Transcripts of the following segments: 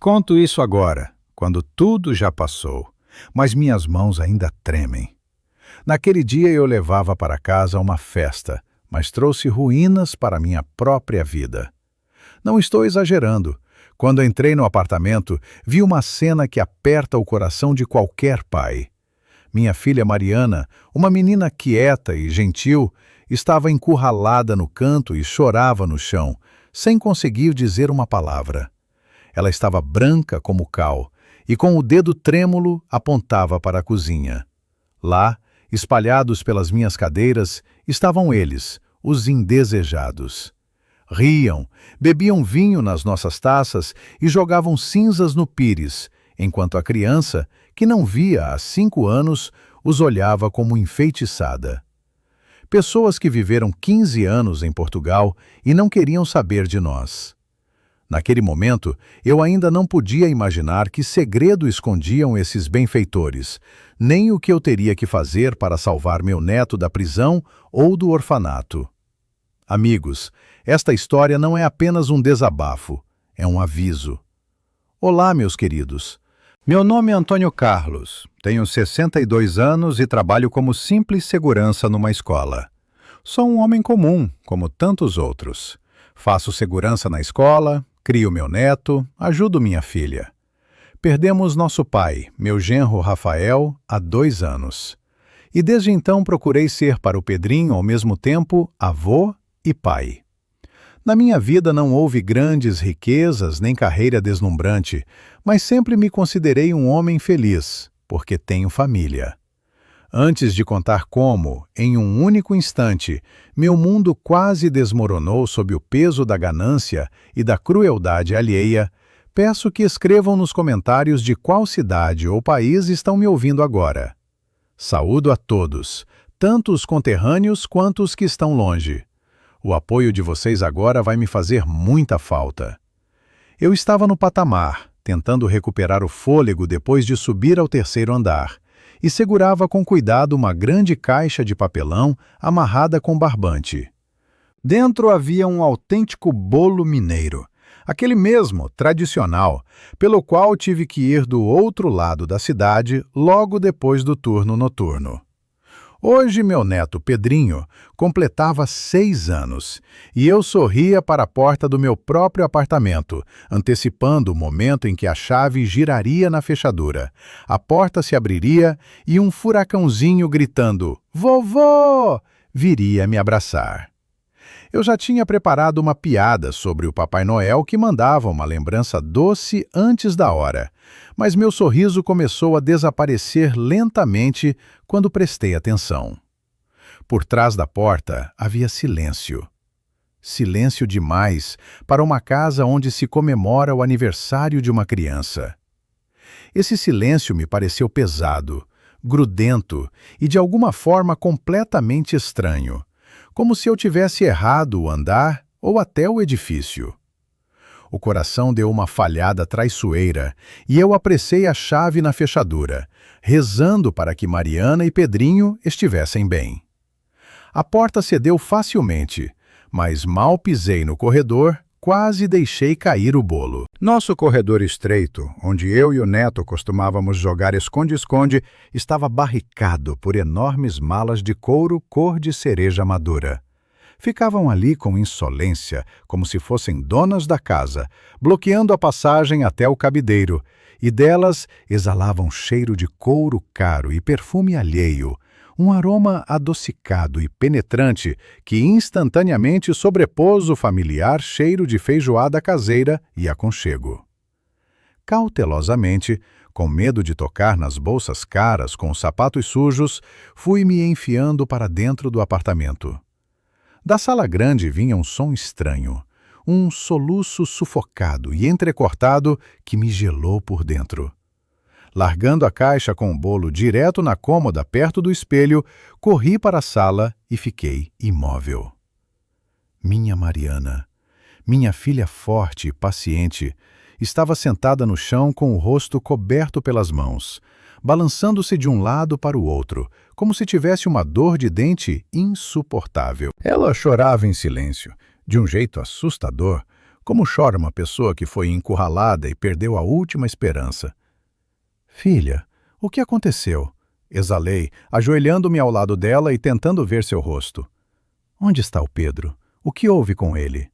Conto isso agora, quando tudo já passou, mas minhas mãos ainda tremem. Naquele dia eu levava para casa uma festa, mas trouxe ruínas para minha própria vida. Não estou exagerando. Quando entrei no apartamento, vi uma cena que aperta o coração de qualquer pai. Minha filha Mariana, uma menina quieta e gentil, estava encurralada no canto e chorava no chão, sem conseguir dizer uma palavra. Ela estava branca como cal e com o dedo trêmulo apontava para a cozinha. Lá, espalhados pelas minhas cadeiras, estavam eles, os indesejados. Riam, bebiam vinho nas nossas taças e jogavam cinzas no pires, enquanto a criança, que não via há 5 anos, os olhava como enfeitiçada. Pessoas que viveram 15 anos em Portugal e não queriam saber de nós. Naquele momento, eu ainda não podia imaginar que segredo escondiam esses benfeitores, nem o que eu teria que fazer para salvar meu neto da prisão ou do orfanato. Amigos, esta história não é apenas um desabafo, é um aviso. Olá, meus queridos. Meu nome é Antônio Carlos, tenho 62 anos e trabalho como simples segurança numa escola. Sou um homem comum, como tantos outros. Faço segurança na escola, crio meu neto, ajudo minha filha. Perdemos nosso pai, meu genro Rafael, há 2 anos. E desde então procurei ser para o Pedrinho ao mesmo tempo avô e pai. Na minha vida não houve grandes riquezas nem carreira deslumbrante, mas sempre me considerei um homem feliz, porque tenho família. Antes de contar como, em um único instante, meu mundo quase desmoronou sob o peso da ganância e da crueldade alheia, peço que escrevam nos comentários de qual cidade ou país estão me ouvindo agora. Saúdo a todos, tanto os conterrâneos quanto os que estão longe. O apoio de vocês agora vai me fazer muita falta. Eu estava no patamar, tentando recuperar o fôlego depois de subir ao 3º andar, e segurava com cuidado uma grande caixa de papelão amarrada com barbante. Dentro havia um autêntico bolo mineiro, aquele mesmo, tradicional, pelo qual tive que ir do outro lado da cidade logo depois do turno noturno. Hoje meu neto Pedrinho completava 6 anos e eu sorria para a porta do meu próprio apartamento, antecipando o momento em que a chave giraria na fechadura, a porta se abriria e um furacãozinho gritando "Vovô!" viria me abraçar. Eu já tinha preparado uma piada sobre o Papai Noel que mandava uma lembrança doce antes da hora, mas meu sorriso começou a desaparecer lentamente quando prestei atenção. Por trás da porta havia silêncio. Silêncio demais para uma casa onde se comemora o aniversário de uma criança. Esse silêncio me pareceu pesado, grudento e de alguma forma completamente estranho, como se eu tivesse errado o andar ou até o edifício. O coração deu uma falhada traiçoeira e eu apressei a chave na fechadura, rezando para que Mariana e Pedrinho estivessem bem. A porta cedeu facilmente, mas mal pisei no corredor, quase deixei cair o bolo. Nosso corredor estreito, onde eu e o neto costumávamos jogar esconde-esconde, estava barricado por enormes malas de couro cor de cereja madura. Ficavam ali com insolência, como se fossem donas da casa, bloqueando a passagem até o cabideiro, e delas exalavam cheiro de couro caro e perfume alheio, um aroma adocicado e penetrante que instantaneamente sobrepôs o familiar cheiro de feijoada caseira e aconchego. Cautelosamente, com medo de tocar nas bolsas caras com os sapatos sujos, fui me enfiando para dentro do apartamento. Da sala grande vinha um som estranho, um soluço sufocado e entrecortado que me gelou por dentro. Largando a caixa com o bolo direto na cômoda perto do espelho, corri para a sala e fiquei imóvel. Minha Mariana, minha filha forte e paciente, estava sentada no chão com o rosto coberto pelas mãos, balançando-se de um lado para o outro, como se tivesse uma dor de dente insuportável. Ela chorava em silêncio, de um jeito assustador, Como chora uma pessoa que foi encurralada e perdeu a última esperança. Filha, o que aconteceu? Exalei, ajoelhando-me ao lado dela e tentando ver seu rosto. Onde está o Pedro? O que houve com ele?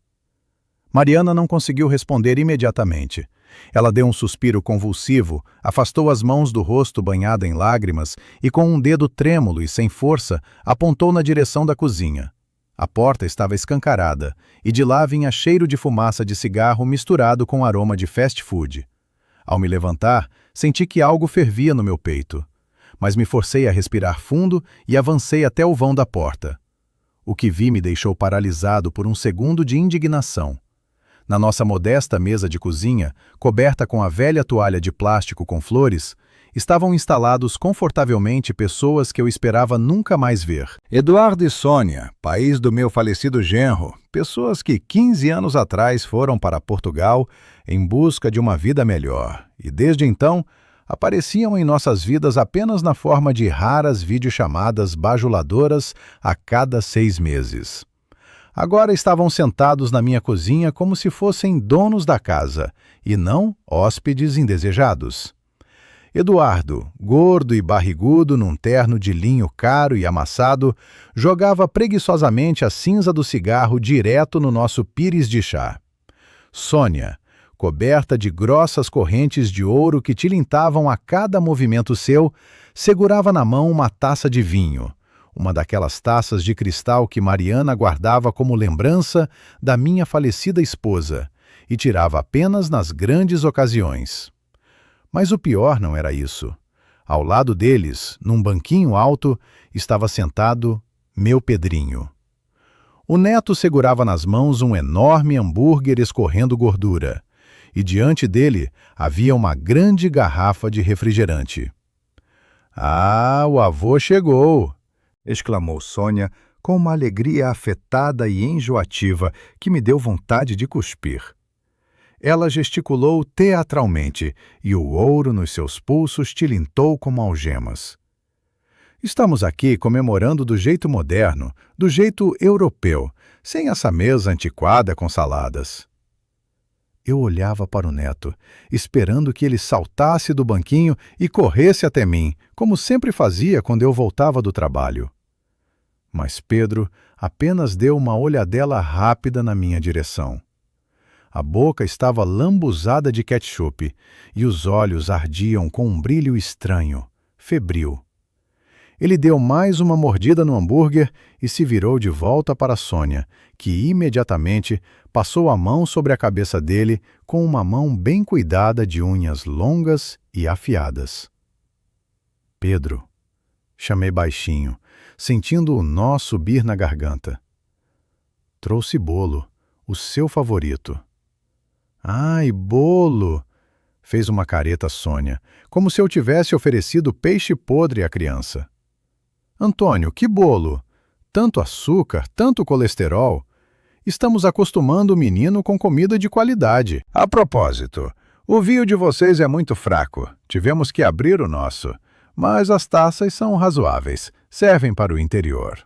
Mariana não conseguiu responder imediatamente. Ela deu um suspiro convulsivo, afastou as mãos do rosto banhada em lágrimas e, com um dedo trêmulo e sem força, apontou na direção da cozinha. A porta estava escancarada e de lá vinha cheiro de fumaça de cigarro misturado com aroma de fast food. Ao me levantar, senti que algo fervia no meu peito, mas me forcei a respirar fundo e avancei até o vão da porta. O que vi me deixou paralisado por um segundo de indignação. Na nossa modesta mesa de cozinha, coberta com a velha toalha de plástico com flores, estavam instalados confortavelmente pessoas que eu esperava nunca mais ver. Eduardo e Sônia, país do meu falecido genro, pessoas que 15 anos atrás foram para Portugal em busca de uma vida melhor e, desde então, apareciam em nossas vidas apenas na forma de raras videochamadas bajuladoras a cada 6 meses. Agora estavam sentados na minha cozinha como se fossem donos da casa, e não hóspedes indesejados. Eduardo, gordo e barrigudo num terno de linho caro e amassado, jogava preguiçosamente a cinza do cigarro direto no nosso pires de chá. Sônia, coberta de grossas correntes de ouro que tilintavam a cada movimento seu, segurava na mão uma taça de vinho, uma daquelas taças de cristal que Mariana guardava como lembrança da minha falecida esposa e tirava apenas nas grandes ocasiões. Mas o pior não era isso. Ao lado deles, num banquinho alto, estava sentado meu Pedrinho. O neto segurava nas mãos um enorme hambúrguer escorrendo gordura, e diante dele havia uma grande garrafa de refrigerante. "Ah, o avô chegou!" exclamou Sônia com uma alegria afetada e enjoativa que me deu vontade de cuspir. Ela gesticulou teatralmente e o ouro nos seus pulsos tilintou como algemas. "Estamos aqui comemorando do jeito moderno, do jeito europeu, sem essa mesa antiquada com saladas." Eu olhava para o neto, esperando que ele saltasse do banquinho e corresse até mim, como sempre fazia quando eu voltava do trabalho. Mas Pedro apenas deu uma olhadela rápida na minha direção. A boca estava lambuzada de ketchup e os olhos ardiam com um brilho estranho, febril. Ele deu mais uma mordida no hambúrguer e se virou de volta para Sônia, que imediatamente passou a mão sobre a cabeça dele com uma mão bem cuidada de unhas longas e afiadas. "Pedro", chamei baixinho, sentindo o nó subir na garganta. "Trouxe bolo, o seu favorito." "Ai, bolo!" fez uma careta Sônia, como se eu tivesse oferecido peixe podre à criança. "Antônio, que bolo! Tanto açúcar, tanto colesterol. Estamos acostumando o menino com comida de qualidade. A propósito, o vinho de vocês é muito fraco. Tivemos que abrir o nosso. Mas as taças são razoáveis. Servem para o interior."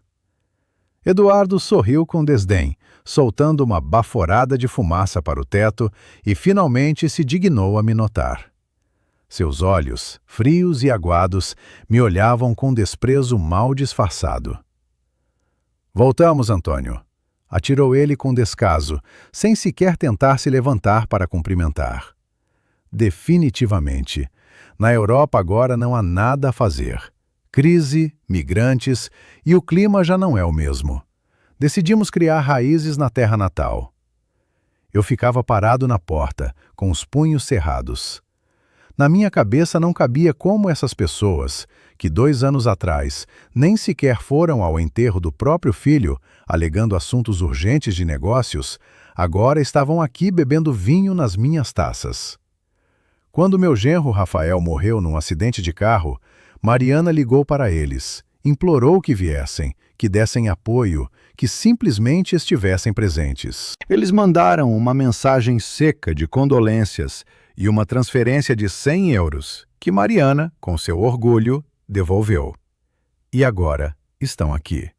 Eduardo sorriu com desdém, soltando uma baforada de fumaça para o teto e finalmente se dignou a me notar. Seus olhos, frios e aguados, me olhavam com desprezo mal disfarçado. "Voltamos, Antônio", atirou ele com descaso, sem sequer tentar se levantar para cumprimentar. "Definitivamente. Na Europa agora não há nada a fazer. Crise, migrantes e o clima já não é o mesmo. Decidimos criar raízes na terra natal." Eu ficava parado na porta, com os punhos cerrados. Na minha cabeça não cabia como essas pessoas, que 2 anos atrás nem sequer foram ao enterro do próprio filho, alegando assuntos urgentes de negócios, agora estavam aqui bebendo vinho nas minhas taças. Quando meu genro Rafael morreu num acidente de carro, Mariana ligou para eles, implorou que viessem, que dessem apoio, que simplesmente estivessem presentes. Eles mandaram uma mensagem seca de condolências e uma transferência de 100 euros, que Mariana, com seu orgulho, devolveu. E agora estão aqui.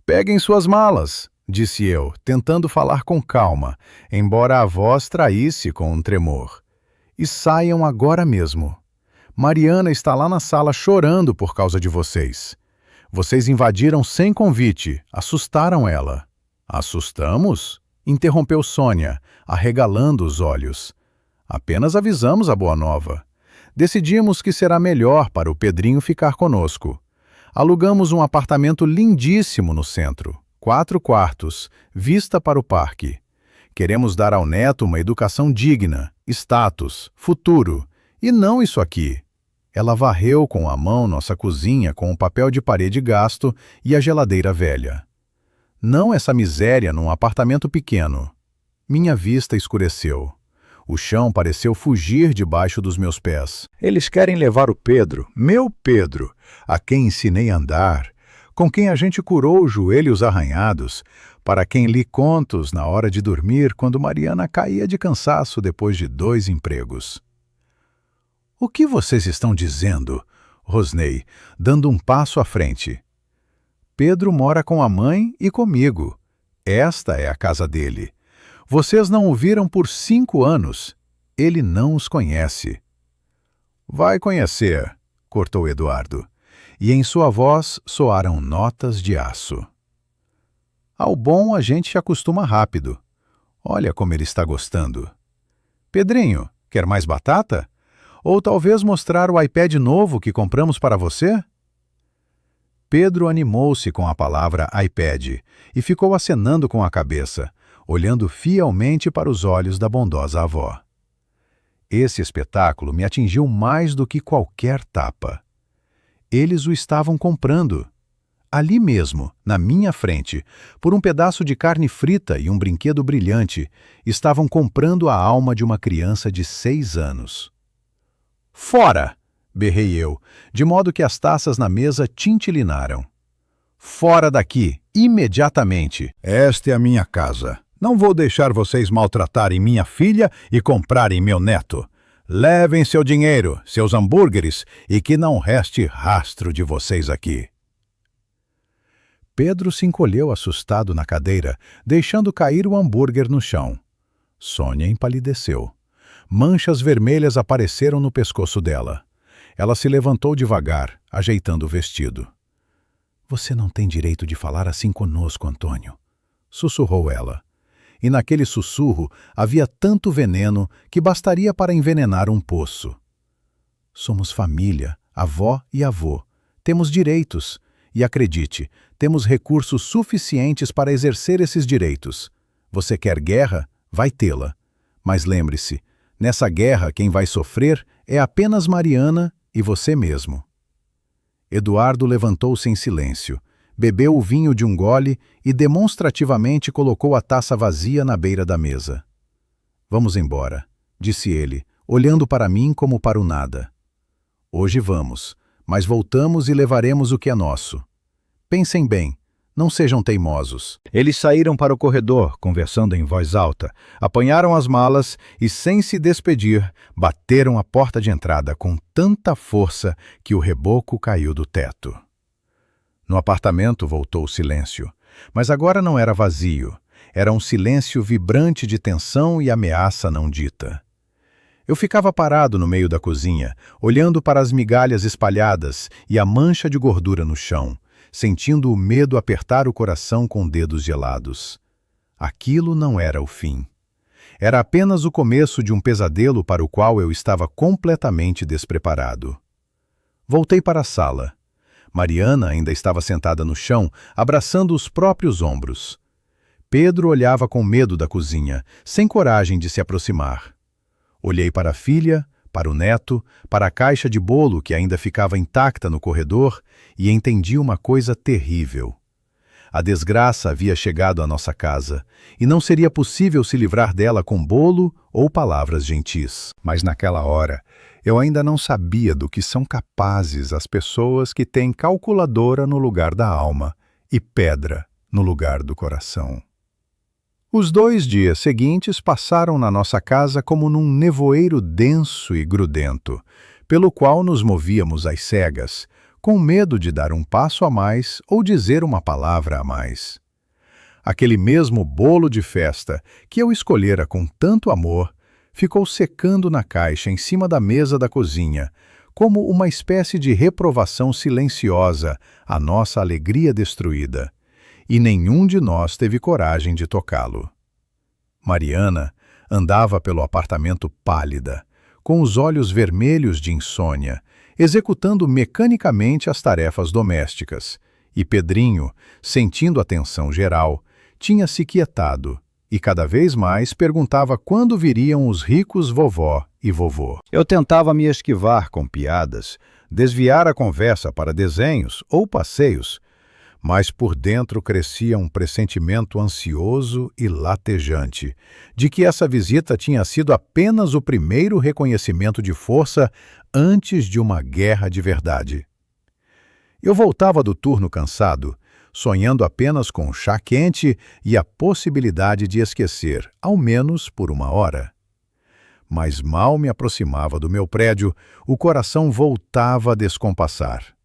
"Peguem suas malas", disse eu, tentando falar com calma, embora a voz traísse com um tremor. E saiam agora mesmo. Mariana está lá na sala chorando por causa de vocês. Vocês invadiram sem convite, assustaram ela. Assustamos? Interrompeu Sônia, arregalando os olhos. Apenas avisamos a boa nova. Decidimos que será melhor para o Pedrinho ficar conosco. Alugamos um apartamento lindíssimo no centro, 4 quartos, vista para o parque. Queremos dar ao neto uma educação digna, status, futuro, e não isso aqui. Ela varreu com a mão nossa cozinha com o papel de parede gasto e a geladeira velha. Não essa miséria num apartamento pequeno. Minha vista escureceu. O chão pareceu fugir debaixo dos meus pés. Eles querem levar o Pedro, meu Pedro, a quem ensinei a andar, com quem a gente curou os joelhos arranhados, para quem li contos na hora de dormir quando Mariana caía de cansaço depois de 2 empregos. O que vocês estão dizendo? Rosnei, dando um passo à frente. Pedro mora com a mãe e comigo. Esta é a casa dele. Vocês não o viram por 5 anos. Ele não os conhece. Vai conhecer, cortou Eduardo, e em sua voz soaram notas de aço. Ao bom a gente se acostuma rápido. Olha como ele está gostando. Pedrinho, quer mais batata? Ou talvez mostrar o iPad novo que compramos para você? Pedro animou-se com a palavra iPad e ficou acenando com a cabeça, olhando fielmente para os olhos da bondosa avó. Esse espetáculo me atingiu mais do que qualquer tapa. Eles o estavam comprando. Ali mesmo, na minha frente, por um pedaço de carne frita e um brinquedo brilhante, estavam comprando a alma de uma criança de 6 anos. Fora! Berrei eu, de modo que as taças na mesa tintilinaram. Fora daqui, imediatamente! Esta é a minha casa. Não vou deixar vocês maltratarem minha filha e comprarem meu neto. Levem seu dinheiro, seus hambúrgueres, e que não reste rastro de vocês aqui. Pedro se encolheu assustado na cadeira, deixando cair o hambúrguer no chão. Sônia empalideceu. Manchas vermelhas apareceram no pescoço dela. Ela se levantou devagar, ajeitando o vestido. Você não tem direito de falar assim conosco, Antônio, sussurrou ela. E naquele sussurro havia tanto veneno que bastaria para envenenar um poço. Somos família, avó e avô. Temos direitos. E acredite, temos recursos suficientes para exercer esses direitos. Você quer guerra? Vai tê-la. Mas lembre-se, nessa guerra quem vai sofrer é apenas Mariana e você mesmo. Eduardo levantou-se em silêncio, bebeu o vinho de um gole e demonstrativamente colocou a taça vazia na beira da mesa. Vamos embora, disse ele, olhando para mim como para o nada. Hoje vamos, mas voltamos e levaremos o que é nosso. Pensem bem, não sejam teimosos. Eles saíram para o corredor, conversando em voz alta, apanharam as malas e, sem se despedir, bateram a porta de entrada com tanta força que o reboco caiu do teto. No apartamento voltou o silêncio, mas agora não era vazio, era um silêncio vibrante de tensão e ameaça não dita. Eu ficava parado no meio da cozinha, olhando para as migalhas espalhadas e a mancha de gordura no chão, sentindo o medo apertar o coração com dedos gelados. Aquilo não era o fim. Era apenas o começo de um pesadelo para o qual eu estava completamente despreparado. Voltei para a sala. Mariana ainda estava sentada no chão, abraçando os próprios ombros. Pedro olhava com medo da cozinha, sem coragem de se aproximar. Olhei para a filha, para o neto, para a caixa de bolo que ainda ficava intacta no corredor e entendi uma coisa terrível. A desgraça havia chegado à nossa casa e não seria possível se livrar dela com bolo ou palavras gentis. Mas naquela hora, eu ainda não sabia do que são capazes as pessoas que têm calculadora no lugar da alma e pedra no lugar do coração. Os 2 dias seguintes passaram na nossa casa como num nevoeiro denso e grudento, pelo qual nos movíamos às cegas, com medo de dar um passo a mais ou dizer uma palavra a mais. Aquele mesmo bolo de festa que eu escolhera com tanto amor ficou secando na caixa em cima da mesa da cozinha, como uma espécie de reprovação silenciosa à nossa alegria destruída, e nenhum de nós teve coragem de tocá-lo. Mariana andava pelo apartamento pálida, com os olhos vermelhos de insônia, executando mecanicamente as tarefas domésticas, e Pedrinho, sentindo a tensão geral, tinha-se quietado e cada vez mais perguntava quando viriam os ricos vovó e vovô. Eu tentava me esquivar com piadas, desviar a conversa para desenhos ou passeios, mas por dentro crescia um pressentimento ansioso e latejante de que essa visita tinha sido apenas o primeiro reconhecimento de força antes de uma guerra de verdade. Eu voltava do turno cansado, sonhando apenas com chá quente e a possibilidade de esquecer, ao menos por uma hora. Mas mal me aproximava do meu prédio, o coração voltava a descompassar.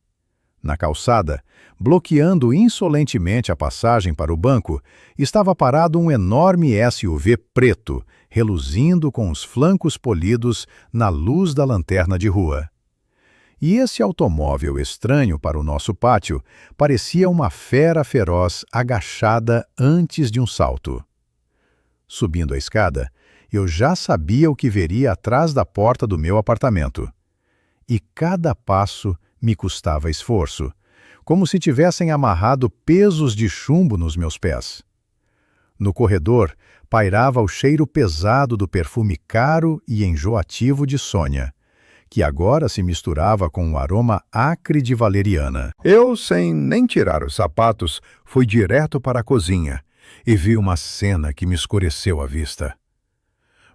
Na calçada, bloqueando insolentemente a passagem para o banco, estava parado um enorme SUV preto, reluzindo com os flancos polidos na luz da lanterna de rua. E esse automóvel estranho para o nosso pátio parecia uma fera feroz agachada antes de um salto. Subindo a escada, eu já sabia o que veria atrás da porta do meu apartamento. E cada passo me custava esforço, como se tivessem amarrado pesos de chumbo nos meus pés. No corredor, pairava o cheiro pesado do perfume caro e enjoativo de Sônia, que agora se misturava com um aroma acre de valeriana. Eu, sem nem tirar os sapatos, fui direto para a cozinha e vi uma cena que me escureceu a vista.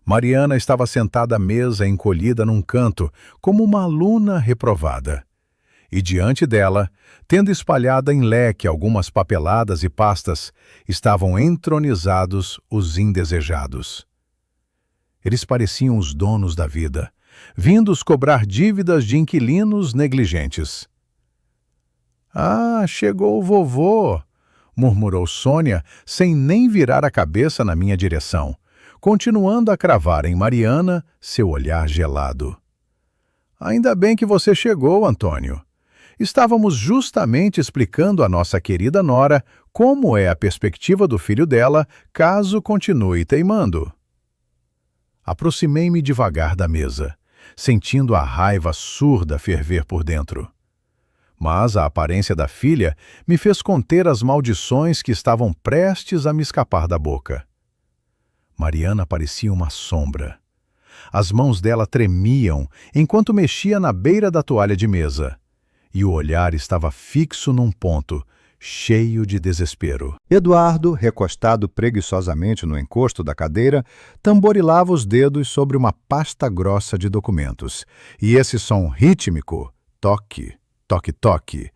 Mariana estava sentada à mesa, encolhida num canto, como uma aluna reprovada. E diante dela, tendo espalhada em leque algumas papeladas e pastas, estavam entronizados os indesejados. Eles pareciam os donos da vida, vindos cobrar dívidas de inquilinos negligentes. "Ah, chegou o vovô", murmurou Sônia, sem nem virar a cabeça na minha direção, continuando a cravar em Mariana seu olhar gelado. "Ainda bem que você chegou, Antônio. Estávamos justamente explicando à nossa querida nora como é a perspectiva do filho dela caso continue teimando." Aproximei-me devagar da mesa, sentindo a raiva surda ferver por dentro. Mas a aparência da filha me fez conter as maldições que estavam prestes a me escapar da boca. Mariana parecia uma sombra. As mãos dela tremiam enquanto mexia na beira da toalha de mesa, e o olhar estava fixo num ponto, cheio de desespero. Eduardo, recostado preguiçosamente no encosto da cadeira, tamborilava os dedos sobre uma pasta grossa de documentos, e esse som rítmico, toque, toque, toque,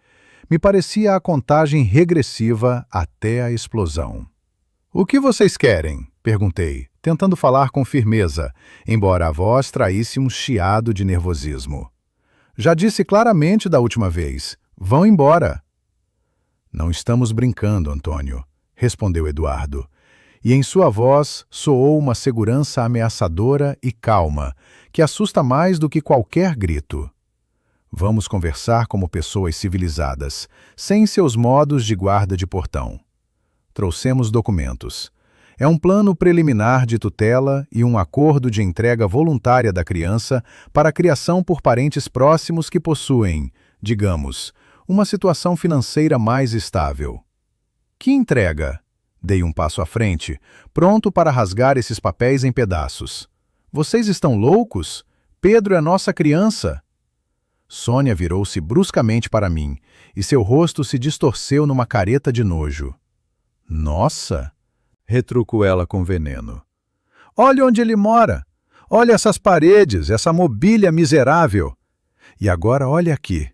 me parecia a contagem regressiva até a explosão. "O que vocês querem?" perguntei, tentando falar com firmeza, embora a voz traísse um chiado de nervosismo. "Já disse claramente da última vez. Vão embora." "Não estamos brincando, Antônio", respondeu Eduardo, e em sua voz soou uma segurança ameaçadora e calma, que assusta mais do que qualquer grito. "Vamos conversar como pessoas civilizadas, sem seus modos de guarda de portão. Trouxemos documentos. É um plano preliminar de tutela e um acordo de entrega voluntária da criança para a criação por parentes próximos que possuem, digamos, uma situação financeira mais estável." "Que entrega?" Dei um passo à frente, pronto para rasgar esses papéis em pedaços. "Vocês estão loucos? Pedro é nossa criança." Sônia virou-se bruscamente para mim, e seu rosto se distorceu numa careta de nojo. "Nossa!" retrucou ela com veneno. "Olha onde ele mora! Olha essas paredes, essa mobília miserável! E agora olha aqui."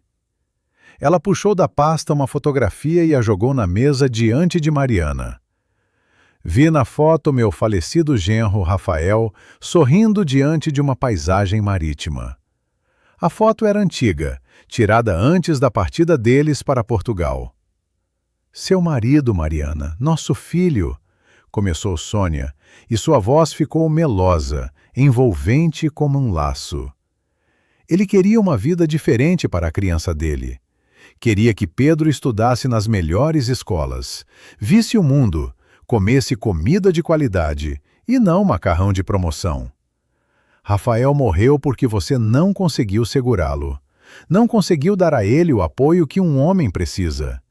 Ela puxou da pasta uma fotografia e a jogou na mesa diante de Mariana. Vi na foto meu falecido genro, Rafael, sorrindo diante de uma paisagem marítima. A foto era antiga, tirada antes da partida deles para Portugal. Seu marido, Mariana, nosso filho, começou Sônia, e sua voz ficou melosa, envolvente como um laço. Ele queria uma vida diferente para a criança dele. Queria que Pedro estudasse nas melhores escolas, visse o mundo, comesse comida de qualidade e não macarrão de promoção. Rafael morreu porque você não conseguiu segurá-lo. Não conseguiu dar a ele o apoio que um homem precisa.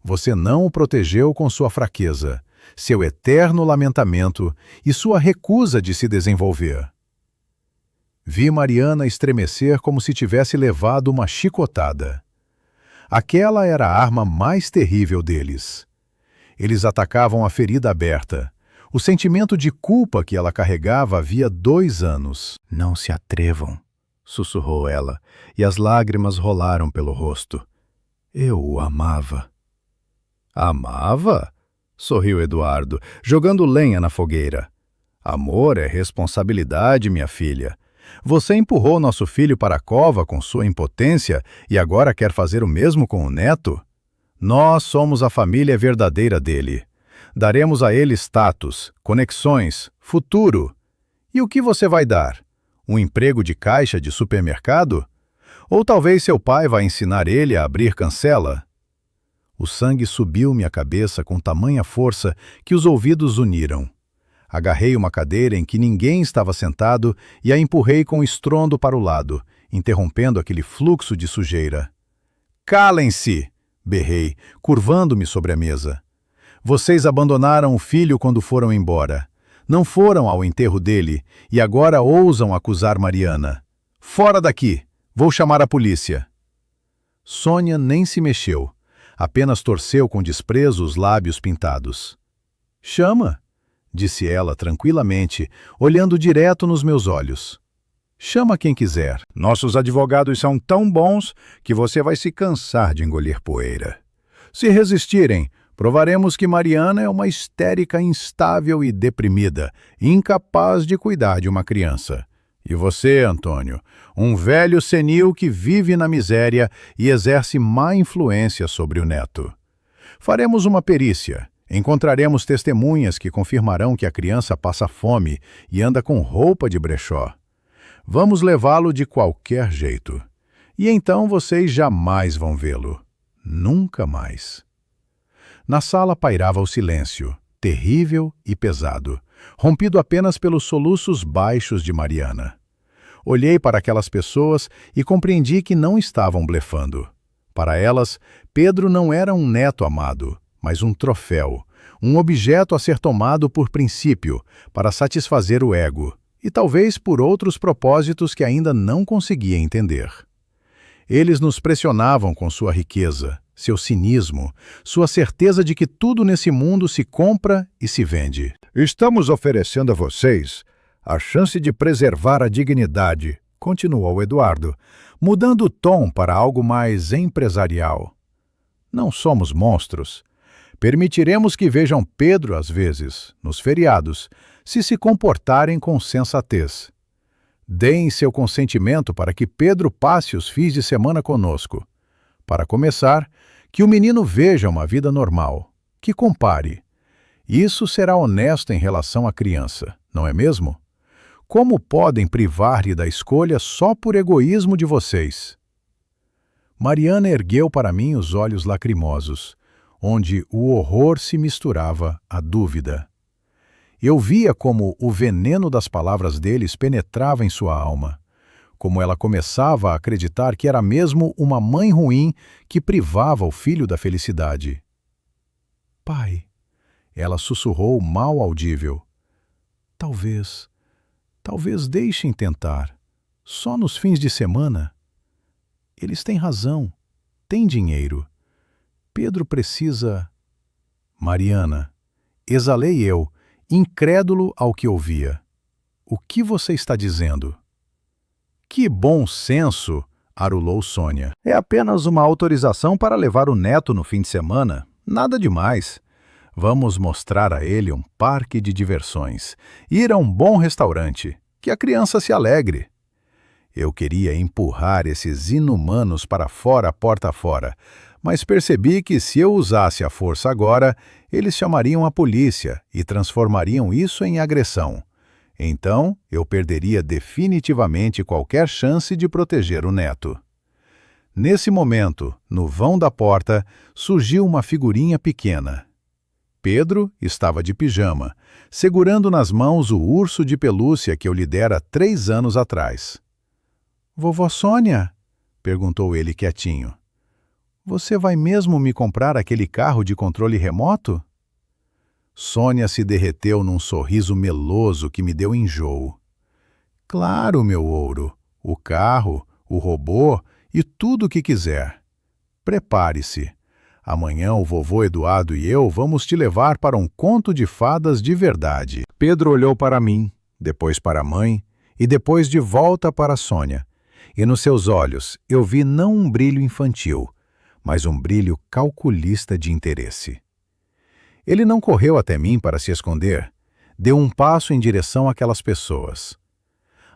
Você não o protegeu com sua fraqueza, seu eterno lamentamento e sua recusa de se desenvolver. Vi Mariana estremecer como se tivesse levado uma chicotada. Aquela era a arma mais terrível deles. Eles atacavam a ferida aberta, o sentimento de culpa que ela carregava havia 2 anos. Não se atrevam, sussurrou ela, e as lágrimas rolaram pelo rosto. Eu o amava. Amava? Sorriu Eduardo, jogando lenha na fogueira. Amor é responsabilidade, minha filha. Você empurrou nosso filho para a cova com sua impotência e agora quer fazer o mesmo com o neto? Nós somos a família verdadeira dele. Daremos a ele status, conexões, futuro. E o que você vai dar? Um emprego de caixa de supermercado? Ou talvez seu pai vai ensinar ele a abrir cancela? O sangue subiu-me à cabeça com tamanha força que os ouvidos uniram. Agarrei uma cadeira em que ninguém estava sentado e a empurrei com estrondo para o lado, interrompendo aquele fluxo de sujeira. Calem-se! Berrei, curvando-me sobre a mesa. Vocês abandonaram o filho quando foram embora. Não foram ao enterro dele e agora ousam acusar Mariana. Fora daqui! Vou chamar a polícia. Sônia nem se mexeu, apenas torceu com desprezo os lábios pintados. Chama! Disse ela tranquilamente, olhando direto nos meus olhos. Chama quem quiser. Nossos advogados são tão bons que você vai se cansar de engolir poeira. Se resistirem, provaremos que Mariana é uma histérica instável e deprimida, incapaz de cuidar de uma criança. E você, Antônio, um velho senil que vive na miséria e exerce má influência sobre o neto. Faremos uma perícia. Encontraremos testemunhas que confirmarão que a criança passa fome e anda com roupa de brechó. Vamos levá-lo de qualquer jeito. E então vocês jamais vão vê-lo. Nunca mais. Na sala pairava o silêncio, terrível e pesado, rompido apenas pelos soluços baixos de Mariana. Olhei para aquelas pessoas e compreendi que não estavam blefando. Para elas, Pedro não era um neto amado, mas um troféu, um objeto a ser tomado por princípio, para satisfazer o ego, e talvez por outros propósitos que ainda não conseguia entender. Eles nos pressionavam com sua riqueza, seu cinismo, sua certeza de que tudo nesse mundo se compra e se vende. Estamos oferecendo a vocês a chance de preservar a dignidade, continuou Eduardo, mudando o tom para algo mais empresarial. Não somos monstros. Permitiremos que vejam Pedro às vezes, nos feriados, se comportarem com sensatez. Deem seu consentimento para que Pedro passe os fins de semana conosco. Para começar, que o menino veja uma vida normal, que compare. Isso será honesto em relação à criança, não é mesmo? Como podem privar-lhe da escolha só por egoísmo de vocês? Mariana ergueu para mim os olhos lacrimosos, onde o horror se misturava à dúvida. Eu via como o veneno das palavras deles penetrava em sua alma, como ela começava a acreditar que era mesmo uma mãe ruim que privava o filho da felicidade. Pai, ela sussurrou mal audível. Talvez deixem tentar, só nos fins de semana. Eles têm razão, têm dinheiro. Pedro precisa... Mariana, exalei eu, incrédulo ao que ouvia. O que você está dizendo? Que bom senso, arulou Sônia. É apenas uma autorização para levar o neto no fim de semana. Nada demais. Vamos mostrar a ele um parque de diversões, ir a um bom restaurante, que a criança se alegre. Eu queria empurrar esses inumanos para fora, porta fora, mas percebi que se eu usasse a força agora, eles chamariam a polícia e transformariam isso em agressão. Então, eu perderia definitivamente qualquer chance de proteger o neto. Nesse momento, no vão da porta, surgiu uma figurinha pequena. Pedro estava de pijama, segurando nas mãos o urso de pelúcia que eu lhe dera 3 anos atrás. "Vovó Sônia?" perguntou ele quietinho. "Você vai mesmo me comprar aquele carro de controle remoto?" Sônia se derreteu num sorriso meloso que me deu enjoo. "Claro, meu ouro, o carro, o robô e tudo o que quiser. Prepare-se. Amanhã o vovô Eduardo e eu vamos te levar para um conto de fadas de verdade." Pedro olhou para mim, depois para a mãe e depois de volta para Sônia. E nos seus olhos eu vi não um brilho infantil, mas um brilho calculista de interesse. Ele não correu até mim para se esconder, deu um passo em direção àquelas pessoas.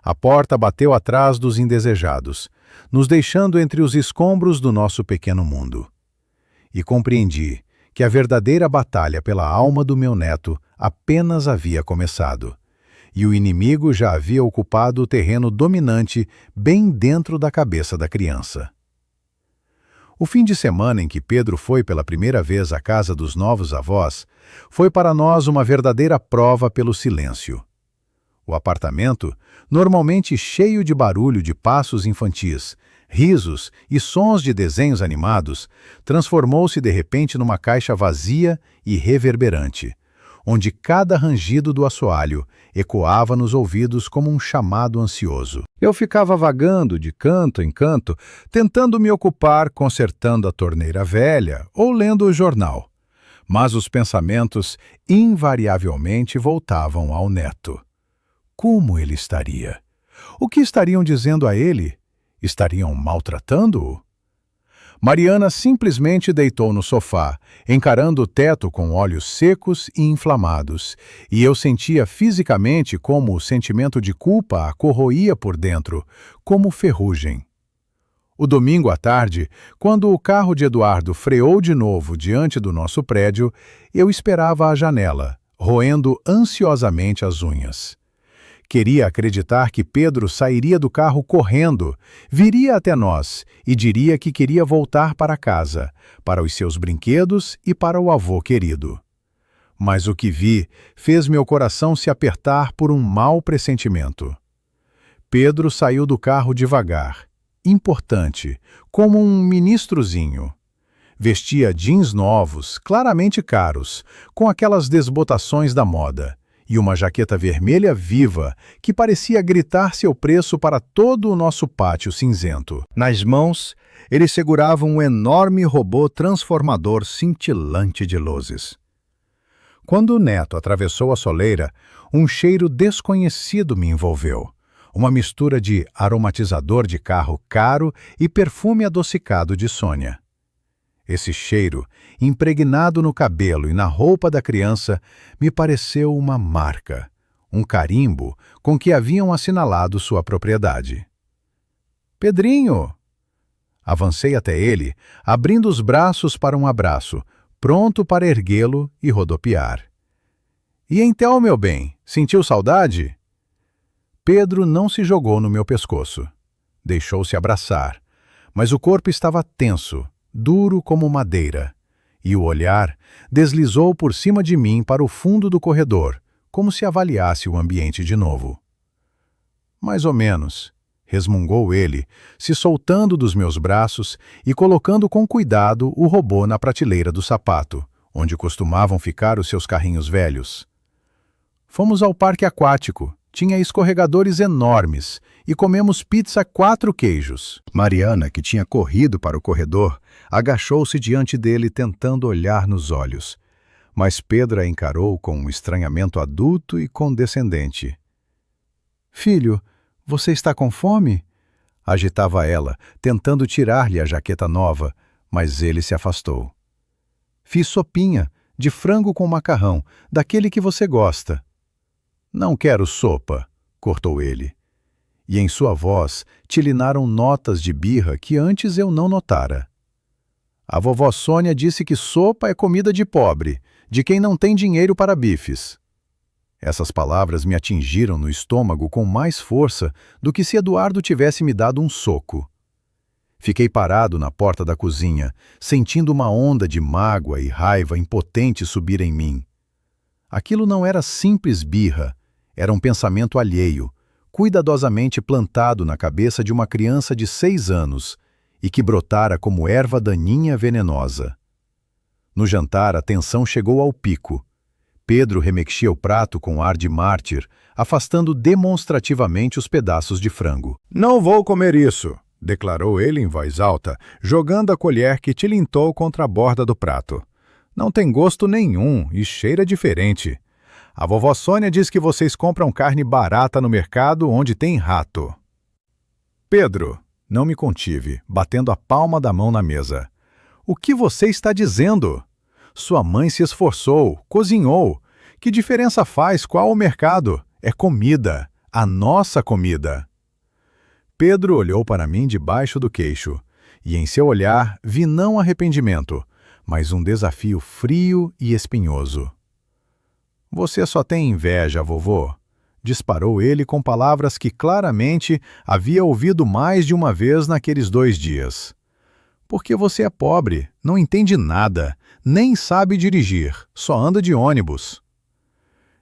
A porta bateu atrás dos indesejados, nos deixando entre os escombros do nosso pequeno mundo. E compreendi que a verdadeira batalha pela alma do meu neto apenas havia começado, e o inimigo já havia ocupado o terreno dominante bem dentro da cabeça da criança. O fim de semana em que Pedro foi pela primeira vez à casa dos novos avós foi para nós uma verdadeira prova pelo silêncio. O apartamento, normalmente cheio de barulho de passos infantis, risos e sons de desenhos animados, transformou-se de repente numa caixa vazia e reverberante, onde cada rangido do assoalho ecoava nos ouvidos como um chamado ansioso. Eu ficava vagando de canto em canto, tentando me ocupar consertando a torneira velha ou lendo o jornal. Mas os pensamentos invariavelmente voltavam ao neto. Como ele estaria? O que estariam dizendo a ele? Estariam maltratando-o? Mariana simplesmente deitou no sofá, encarando o teto com olhos secos e inflamados, e eu sentia fisicamente como o sentimento de culpa a corroía por dentro, como ferrugem. O domingo à tarde, quando o carro de Eduardo freou de novo diante do nosso prédio, eu esperava à janela, roendo ansiosamente as unhas. Queria acreditar que Pedro sairia do carro correndo, viria até nós e diria que queria voltar para casa, para os seus brinquedos e para o avô querido. Mas o que vi fez meu coração se apertar por um mau pressentimento. Pedro saiu do carro devagar, importante, como um ministrozinho. Vestia jeans novos, claramente caros, com aquelas desbotações da moda, e uma jaqueta vermelha viva que parecia gritar seu preço para todo o nosso pátio cinzento. Nas mãos, ele segurava um enorme robô transformador cintilante de luzes. Quando o neto atravessou a soleira, um cheiro desconhecido me envolveu. Uma mistura de aromatizador de carro caro e perfume adocicado de Sônia. Esse cheiro, impregnado no cabelo e na roupa da criança, me pareceu uma marca, um carimbo com que haviam assinalado sua propriedade. "Pedrinho!" Avancei até ele, abrindo os braços para um abraço, pronto para erguê-lo e rodopiar. "E então, meu bem, sentiu saudade?" Pedro não se jogou no meu pescoço. Deixou-se abraçar, mas o corpo estava tenso, duro como madeira, e o olhar deslizou por cima de mim para o fundo do corredor, como se avaliasse o ambiente de novo. "Mais ou menos", resmungou ele, se soltando dos meus braços e colocando com cuidado o robô na prateleira do sapato, onde costumavam ficar os seus carrinhos velhos. "Fomos ao parque aquático. Tinha escorregadores enormes e comemos pizza 4 queijos." Mariana, que tinha corrido para o corredor, agachou-se diante dele tentando olhar nos olhos. Mas Pedro a encarou com um estranhamento adulto e condescendente. "Filho, você está com fome?" agitava ela, tentando tirar-lhe a jaqueta nova, mas ele se afastou. "Fiz sopinha, de frango com macarrão, daquele que você gosta." "Não quero sopa", cortou ele. E em sua voz tilinaram notas de birra que antes eu não notara. A vovó Sônia disse que sopa é comida de pobre, de quem não tem dinheiro para bifes. Essas palavras me atingiram no estômago com mais força do que se Eduardo tivesse me dado um soco. Fiquei parado na porta da cozinha, sentindo uma onda de mágoa e raiva impotente subir em mim. Aquilo não era simples birra, era um pensamento alheio, cuidadosamente plantado na cabeça de uma criança de 6 anos e que brotara como erva daninha venenosa. No jantar, a tensão chegou ao pico. Pedro remexia o prato com ar de mártir, afastando demonstrativamente os pedaços de frango. "Não vou comer isso", declarou ele em voz alta, jogando a colher que tilintou contra a borda do prato. "Não tem gosto nenhum e cheira diferente. A vovó Sônia diz que vocês compram carne barata no mercado onde tem rato." "Pedro", não me contive, batendo a palma da mão na mesa. "O que você está dizendo? Sua mãe se esforçou, cozinhou. Que diferença faz qual o mercado? É comida, a nossa comida." Pedro olhou para mim debaixo do queixo, e em seu olhar vi não arrependimento, mas um desafio frio e espinhoso. "Você só tem inveja, vovô", disparou ele com palavras que claramente havia ouvido mais de uma vez naqueles 2 dias. "Porque você é pobre, não entende nada, nem sabe dirigir, só anda de ônibus."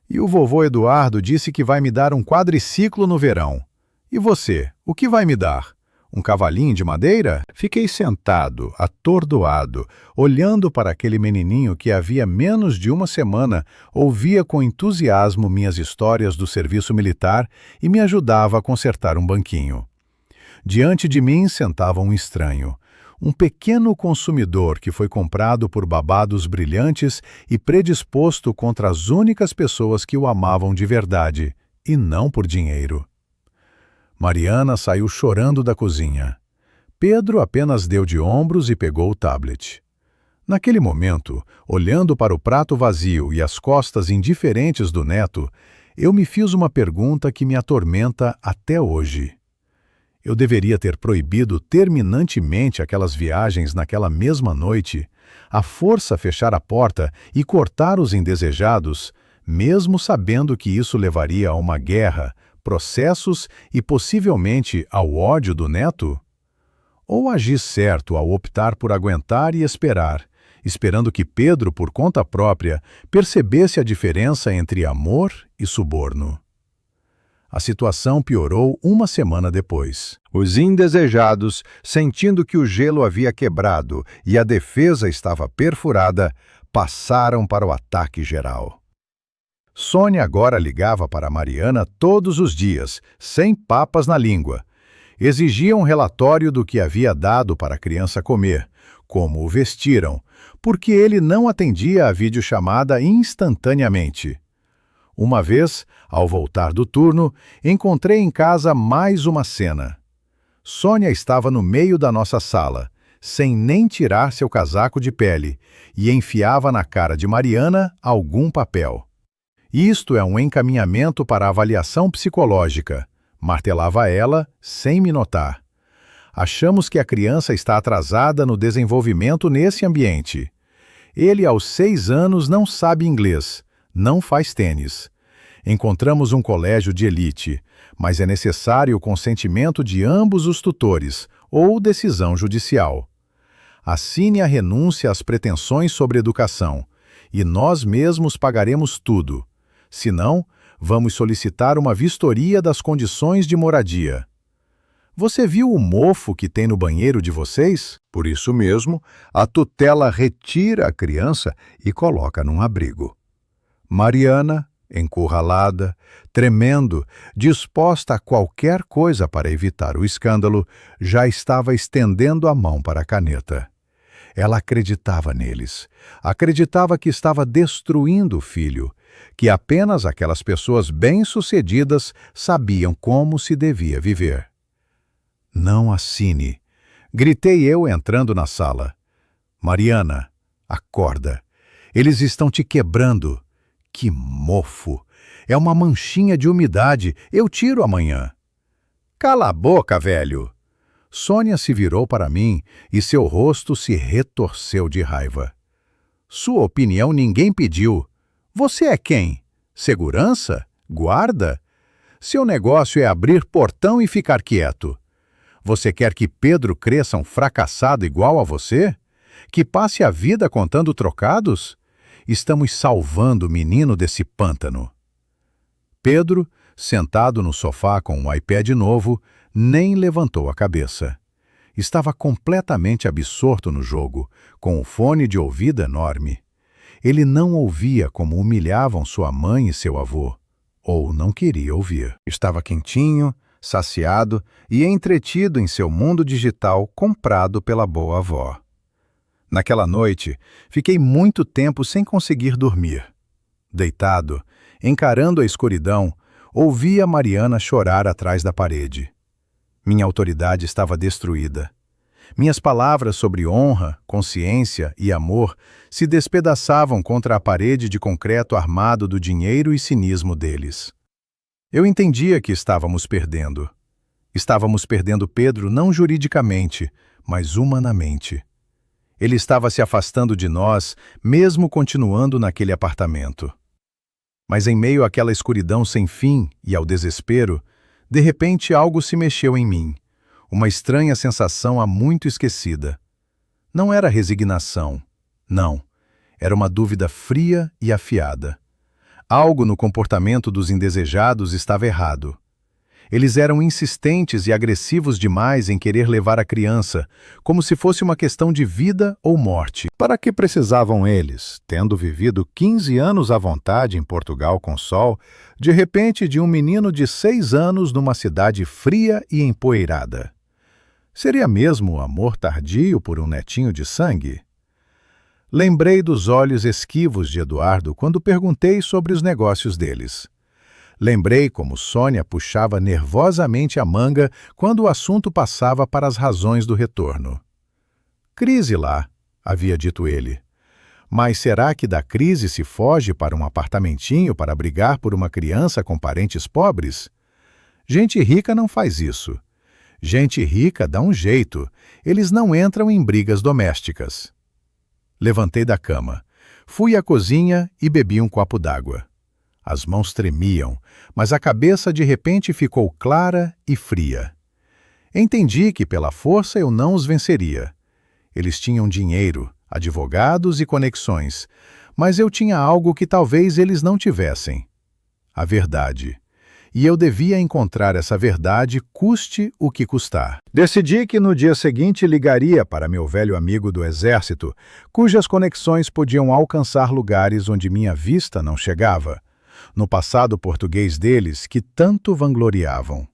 "E o vovô Eduardo disse que vai me dar um quadriciclo no verão. E você, o que vai me dar? Um cavalinho de madeira?" Fiquei sentado, atordoado, olhando para aquele menininho que havia menos de uma semana ouvia com entusiasmo minhas histórias do serviço militar e me ajudava a consertar um banquinho. Diante de mim sentava um estranho, um pequeno consumidor que foi comprado por babados brilhantes e predisposto contra as únicas pessoas que o amavam de verdade, e não por dinheiro. Mariana saiu chorando da cozinha. Pedro apenas deu de ombros e pegou o tablet. Naquele momento, olhando para o prato vazio e as costas indiferentes do neto, eu me fiz uma pergunta que me atormenta até hoje. Eu deveria ter proibido terminantemente aquelas viagens naquela mesma noite, à força fechar a porta e cortar os indesejados, mesmo sabendo que isso levaria a uma guerra, processos e possivelmente ao ódio do neto? Ou agi certo ao optar por aguentar e esperar, esperando que Pedro, por conta própria, percebesse a diferença entre amor e suborno? A situação piorou uma semana depois. Os indesejados, sentindo que o gelo havia quebrado e a defesa estava perfurada, passaram para o ataque geral. Sônia agora ligava para Mariana todos os dias, sem papas na língua. Exigia um relatório do que havia dado para a criança comer, como o vestiram, porque ele não atendia a videochamada instantaneamente. Uma vez, ao voltar do turno, encontrei em casa mais uma cena. Sônia estava no meio da nossa sala, sem nem tirar seu casaco de pele, e enfiava na cara de Mariana algum papel. "Isto é um encaminhamento para avaliação psicológica", martelava ela, sem me notar. "Achamos que a criança está atrasada no desenvolvimento nesse ambiente. Ele, aos 6 anos, não sabe inglês, não faz tênis. Encontramos um colégio de elite, mas é necessário o consentimento de ambos os tutores ou decisão judicial. Assine a renúncia às pretensões sobre educação, e nós mesmos pagaremos tudo. Se não, vamos solicitar uma vistoria das condições de moradia. Você viu o mofo que tem no banheiro de vocês? Por isso mesmo, a tutela retira a criança e coloca num abrigo." Mariana, encurralada, tremendo, disposta a qualquer coisa para evitar o escândalo, já estava estendendo a mão para a caneta. Ela acreditava neles. Acreditava que estava destruindo o filho, que apenas aquelas pessoas bem-sucedidas sabiam como se devia viver. "Não assine", gritei eu entrando na sala. "Mariana, acorda. Eles estão te quebrando. Que mofo! É uma manchinha de umidade. Eu tiro amanhã." "Cala a boca, velho!" Sônia se virou para mim e seu rosto se retorceu de raiva. Sua opinião ninguém pediu. Você é quem? Segurança? Guarda? Seu negócio é abrir portão e ficar quieto. Você quer que Pedro cresça um fracassado igual a você? Que passe a vida contando trocados? Estamos salvando o menino desse pântano. Pedro, sentado no sofá com um iPad novo, nem levantou a cabeça. Estava completamente absorto no jogo, com um fone de ouvido enorme. Ele não ouvia como humilhavam sua mãe e seu avô, ou não queria ouvir. Estava quentinho, saciado e entretido em seu mundo digital comprado pela boa avó. Naquela noite, fiquei muito tempo sem conseguir dormir. Deitado, encarando a escuridão, ouvia Mariana chorar atrás da parede. Minha autoridade estava destruída. Minhas palavras sobre honra, consciência e amor se despedaçavam contra a parede de concreto armado do dinheiro e cinismo deles. Eu entendia que estávamos perdendo. Estávamos perdendo Pedro não juridicamente, mas humanamente. Ele estava se afastando de nós, mesmo continuando naquele apartamento. Mas em meio àquela escuridão sem fim e ao desespero, de repente algo se mexeu em mim, uma estranha sensação há muito esquecida. Não era resignação, não, era uma dúvida fria e afiada. Algo no comportamento dos indesejados estava errado. Eles eram insistentes e agressivos demais em querer levar a criança, como se fosse uma questão de vida ou morte. Para que precisavam eles, tendo vivido 15 anos à vontade em Portugal com sol, de repente de um menino de 6 anos numa cidade fria e empoeirada? Seria mesmo amor tardio por um netinho de sangue? Lembrei dos olhos esquivos de Eduardo quando perguntei sobre os negócios deles. Lembrei como Sônia puxava nervosamente a manga quando o assunto passava para as razões do retorno. Crise lá, havia dito ele. Mas será que da crise se foge para um apartamentinho para brigar por uma criança com parentes pobres? Gente rica não faz isso. Gente rica dá um jeito, eles não entram em brigas domésticas. Levantei da cama, fui à cozinha e bebi um copo d'água. As mãos tremiam, mas a cabeça de repente ficou clara e fria. Entendi que pela força eu não os venceria. Eles tinham dinheiro, advogados e conexões, mas eu tinha algo que talvez eles não tivessem: a verdade. E eu devia encontrar essa verdade, custe o que custar. Decidi que no dia seguinte ligaria para meu velho amigo do exército, cujas conexões podiam alcançar lugares onde minha vista não chegava, no passado português deles que tanto vangloriavam.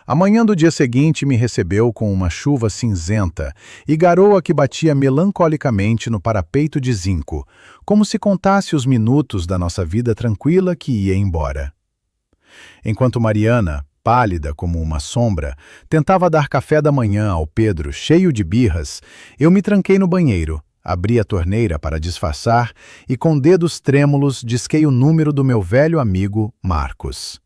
A manhã do dia seguinte me recebeu com uma chuva cinzenta e garoa que batia melancolicamente no parapeito de zinco, como se contasse os minutos da nossa vida tranquila que ia embora. Enquanto Mariana, pálida como uma sombra, tentava dar café da manhã ao Pedro cheio de birras, eu me tranquei no banheiro, abri a torneira para disfarçar e com dedos trêmulos disquei o número do meu velho amigo Marcos.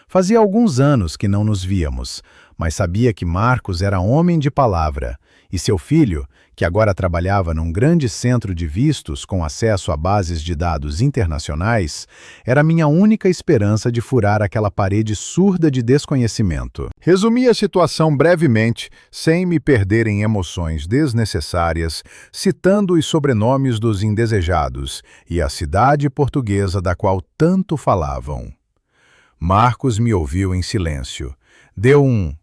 Fazia alguns anos que não nos víamos, mas sabia que Marcos era homem de palavra, e seu filho, que agora trabalhava num grande centro de vistos com acesso a bases de dados internacionais, era minha única esperança de furar aquela parede surda de desconhecimento. Resumi a situação brevemente, sem me perder em emoções desnecessárias, citando os sobrenomes dos indesejados e a cidade portuguesa da qual tanto falavam. Marcos me ouviu em silêncio. Deu um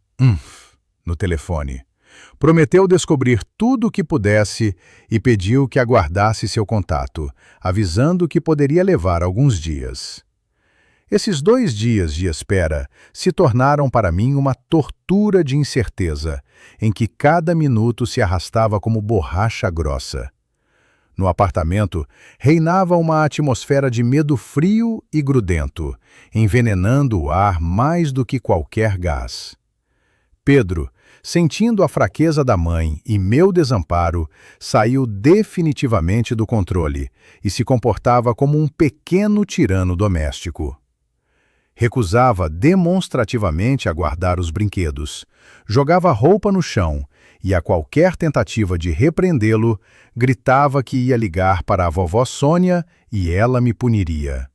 no telefone. Prometeu descobrir tudo o que pudesse e pediu que aguardasse seu contato, avisando que poderia levar alguns dias. Esses 2 dias de espera se tornaram para mim uma tortura de incerteza, em que cada minuto se arrastava como borracha grossa. No apartamento, reinava uma atmosfera de medo frio e grudento, envenenando o ar mais do que qualquer gás. Pedro, sentindo a fraqueza da mãe e meu desamparo, saiu definitivamente do controle e se comportava como um pequeno tirano doméstico. Recusava demonstrativamente a guardar os brinquedos. Jogava a roupa no chão e, a qualquer tentativa de repreendê-lo, gritava que ia ligar para a vovó Sônia e ela me puniria.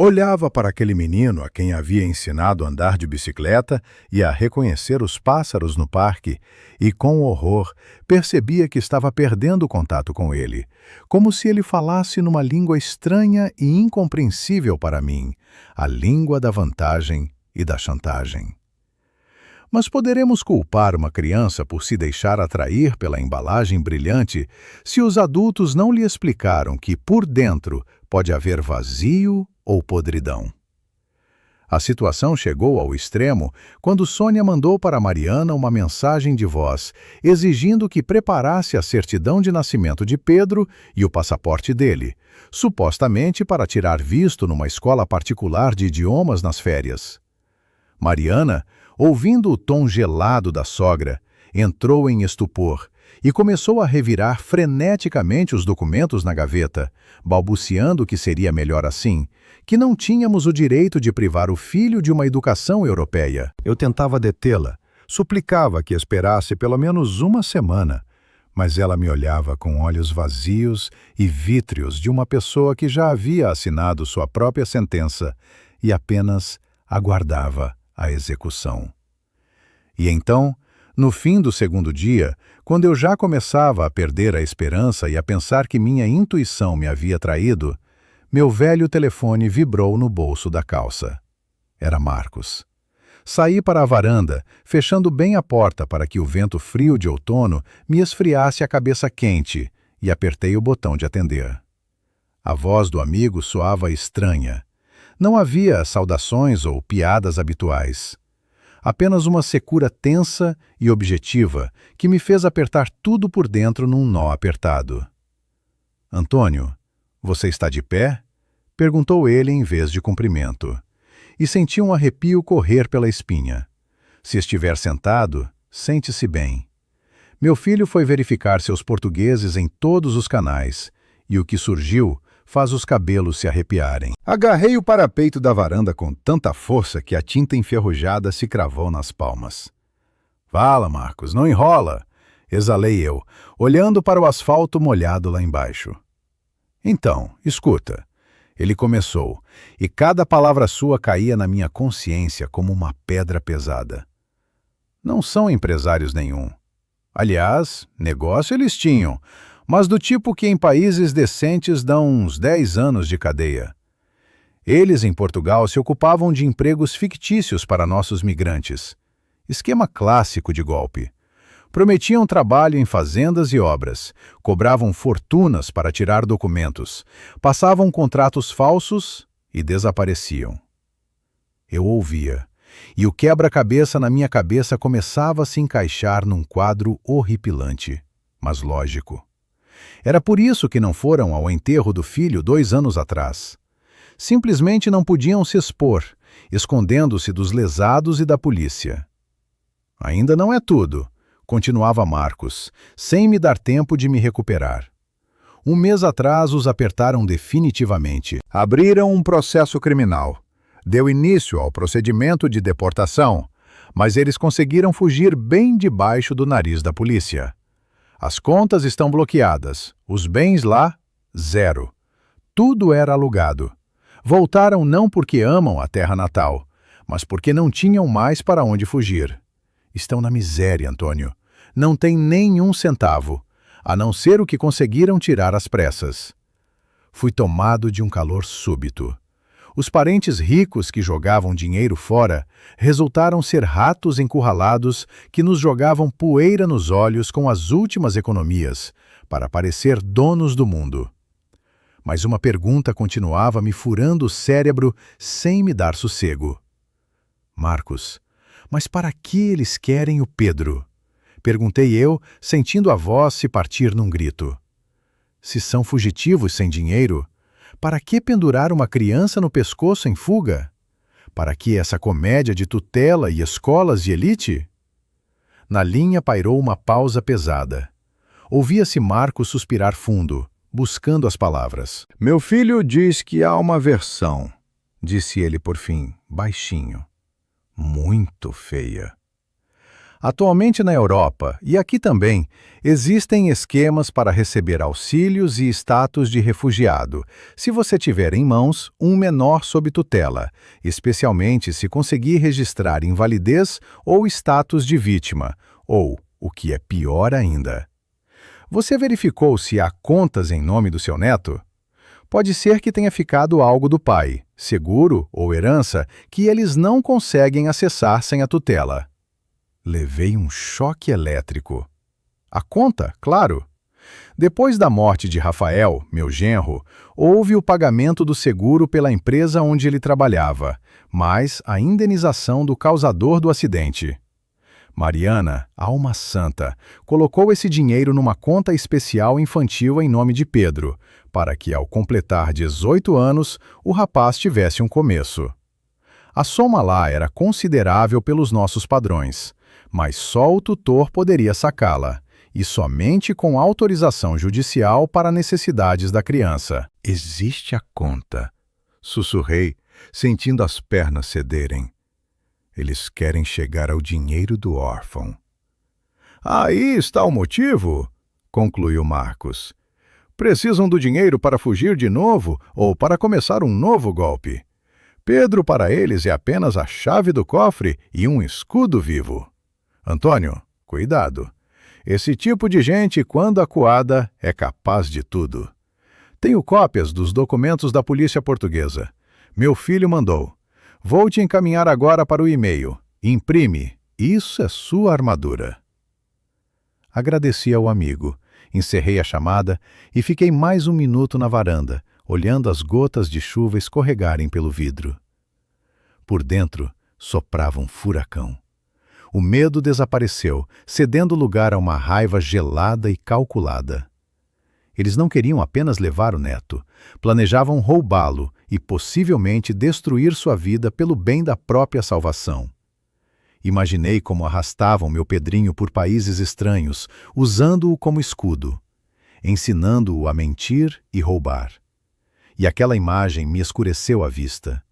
Olhava para aquele menino a quem havia ensinado a andar de bicicleta e a reconhecer os pássaros no parque, e com horror percebia que estava perdendo o contato com ele, como se ele falasse numa língua estranha e incompreensível para mim, a língua da vantagem e da chantagem. Mas poderemos culpar uma criança por se deixar atrair pela embalagem brilhante se os adultos não lhe explicaram que, por dentro, pode haver vazio ou podridão. A situação chegou ao extremo quando Sônia mandou para Mariana uma mensagem de voz, exigindo que preparasse a certidão de nascimento de Pedro e o passaporte dele, supostamente para tirar visto numa escola particular de idiomas nas férias. Mariana, ouvindo o tom gelado da sogra, entrou em estupor e começou a revirar freneticamente os documentos na gaveta, balbuciando que seria melhor assim, que não tínhamos o direito de privar o filho de uma educação europeia. Eu tentava detê-la, suplicava que esperasse pelo menos uma semana, mas ela me olhava com olhos vazios e vítreos de uma pessoa que já havia assinado sua própria sentença e apenas aguardava a execução. E então, no fim do segundo dia, quando eu já começava a perder a esperança e a pensar que minha intuição me havia traído, meu velho telefone vibrou no bolso da calça. Era Marcos. Saí para a varanda, fechando bem a porta para que o vento frio de outono me esfriasse a cabeça quente, e apertei o botão de atender. A voz do amigo soava estranha. Não havia saudações ou piadas habituais. Apenas uma secura tensa e objetiva que me fez apertar tudo por dentro num nó apertado. Antônio, você está de pé? Perguntou ele em vez de cumprimento. E senti um arrepio correr pela espinha. Se estiver sentado, sente-se bem. Meu filho foi verificar seus portugueses em todos os canais, e o que surgiu faz os cabelos se arrepiarem. Agarrei o parapeito da varanda com tanta força que a tinta enferrujada se cravou nas palmas. Fala, Marcos, não enrola, exalei eu, olhando para o asfalto molhado lá embaixo. Então, escuta. Ele começou, e cada palavra sua caía na minha consciência como uma pedra pesada. Não são empresários nenhum. Aliás, negócio eles tinham, mas do tipo que em países decentes dão uns 10 anos de cadeia. Eles, em Portugal, se ocupavam de empregos fictícios para nossos migrantes. Esquema clássico de golpe. Prometiam trabalho em fazendas e obras, cobravam fortunas para tirar documentos, passavam contratos falsos e desapareciam. Eu ouvia, e o quebra-cabeça na minha cabeça começava a se encaixar num quadro horripilante, mas lógico. Era por isso que não foram ao enterro do filho 2 anos atrás. Simplesmente não podiam se expor, escondendo-se dos lesados e da polícia. Ainda não é tudo, continuava Marcos, sem me dar tempo de me recuperar. 1 mês atrás os apertaram definitivamente. Abriram um processo criminal. Deu início ao procedimento de deportação, mas eles conseguiram fugir bem debaixo do nariz da polícia. As contas estão bloqueadas, os bens lá, 0. Tudo era alugado. Voltaram não porque amam a terra natal, mas porque não tinham mais para onde fugir. Estão na miséria, Antônio. Não tem nenhum centavo, a não ser o que conseguiram tirar às pressas. Fui tomado de um calor súbito. Os parentes ricos que jogavam dinheiro fora resultaram ser ratos encurralados que nos jogavam poeira nos olhos com as últimas economias, para parecer donos do mundo. Mas uma pergunta continuava me furando o cérebro sem me dar sossego. Marcos, mas para que eles querem o Pedro? Perguntei eu, sentindo a voz se partir num grito. Se são fugitivos sem dinheiro, para que pendurar uma criança no pescoço em fuga? Para que essa comédia de tutela e escolas de elite? Na linha pairou uma pausa pesada. Ouvia-se Marcos suspirar fundo, buscando as palavras. Meu filho diz que há uma versão. disse ele por fim, baixinho. Muito feia. Atualmente na Europa, e aqui também, existem esquemas para receber auxílios e status de refugiado, se você tiver em mãos um menor sob tutela, especialmente se conseguir registrar invalidez ou status de vítima, ou, o que é pior ainda. Você verificou se há contas em nome do seu neto? Pode ser que tenha ficado algo do pai, seguro ou herança, que eles não conseguem acessar sem a tutela. Levei um choque elétrico. A conta, claro. Depois da morte de Rafael, meu genro, houve o pagamento do seguro pela empresa onde ele trabalhava, mais a indenização do causador do acidente. Mariana, alma santa, colocou esse dinheiro numa conta especial infantil em nome de Pedro, para que, ao completar 18 anos, o rapaz tivesse um começo. A soma lá era considerável pelos nossos padrões, mas só o tutor poderia sacá-la, e somente com autorização judicial para necessidades da criança. Existe a conta, sussurrei, sentindo as pernas cederem. Eles querem chegar ao dinheiro do órfão. Aí está o motivo, concluiu Marcos. Precisam do dinheiro para fugir de novo ou para começar um novo golpe. Pedro para eles é apenas a chave do cofre e um escudo vivo. Antônio, cuidado. Esse tipo de gente, quando acuada, é capaz de tudo. Tenho cópias dos documentos da polícia portuguesa. Meu filho mandou. Vou te encaminhar agora para o e-mail. Imprime. Isso é sua armadura. Agradeci ao amigo, encerrei a chamada e fiquei mais um minuto na varanda, olhando as gotas de chuva escorregarem pelo vidro. Por dentro, soprava um furacão. O medo desapareceu, cedendo lugar a uma raiva gelada e calculada. Eles não queriam apenas levar o neto, planejavam roubá-lo e possivelmente destruir sua vida pelo bem da própria salvação. Imaginei como arrastavam meu Pedrinho por países estranhos, usando-o como escudo, ensinando-o a mentir e roubar. E aquela imagem me escureceu a vista.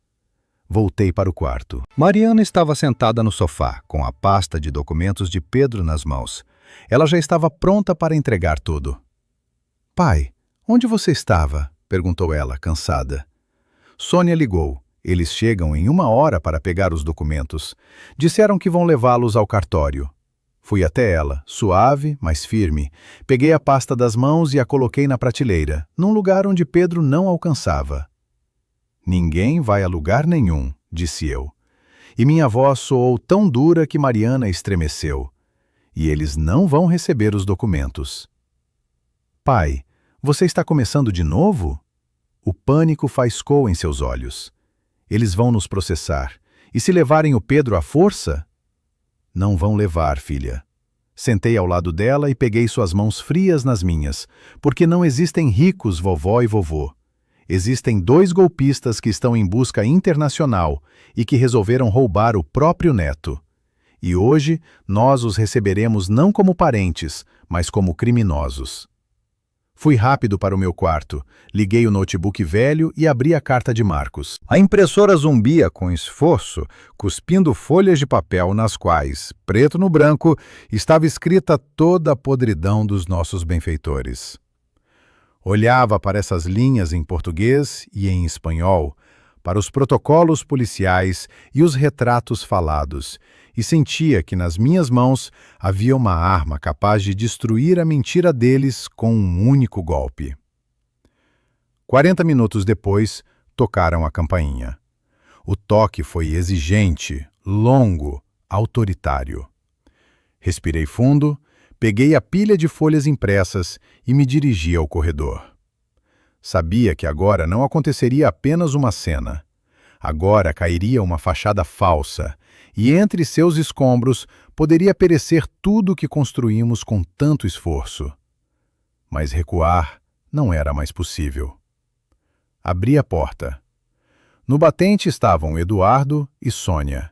Voltei para o quarto. Mariana estava sentada no sofá, com a pasta de documentos de Pedro nas mãos. Ela já estava pronta para entregar tudo. Pai, onde você estava? Perguntou ela, cansada. Sônia ligou. Eles chegam em 1 hora para pegar os documentos. Disseram que vão levá-los ao cartório. Fui até ela, suave, mas firme. Peguei a pasta das mãos e a coloquei na prateleira, num lugar onde Pedro não alcançava. Ninguém vai a lugar nenhum, disse eu. E minha voz soou tão dura que Mariana estremeceu. E eles não vão receber os documentos. Pai, você está começando de novo? O pânico faiscou em seus olhos. Eles vão nos processar. E se levarem o Pedro à força? Não vão levar, filha. Sentei ao lado dela e peguei suas mãos frias nas minhas, porque não existem ricos, vovó e vovô. Existem 2 golpistas que estão em busca internacional e que resolveram roubar o próprio neto. E hoje nós os receberemos não como parentes, mas como criminosos. Fui rápido para o meu quarto, liguei o notebook velho e abri a carta de Marcos. A impressora zumbia com esforço, cuspindo folhas de papel nas quais, preto no branco, estava escrita toda a podridão dos nossos benfeitores. Olhava para essas linhas em português e em espanhol, para os protocolos policiais e os retratos falados, e sentia que nas minhas mãos havia uma arma capaz de destruir a mentira deles com um único golpe. 40 minutos depois, tocaram a campainha. O toque foi exigente, longo, autoritário. Respirei fundo, peguei a pilha de folhas impressas e me dirigi ao corredor. Sabia que agora não aconteceria apenas uma cena. Agora cairia uma fachada falsa, e entre seus escombros poderia perecer tudo o que construímos com tanto esforço. Mas recuar não era mais possível. Abri a porta. No batente estavam Eduardo e Sônia.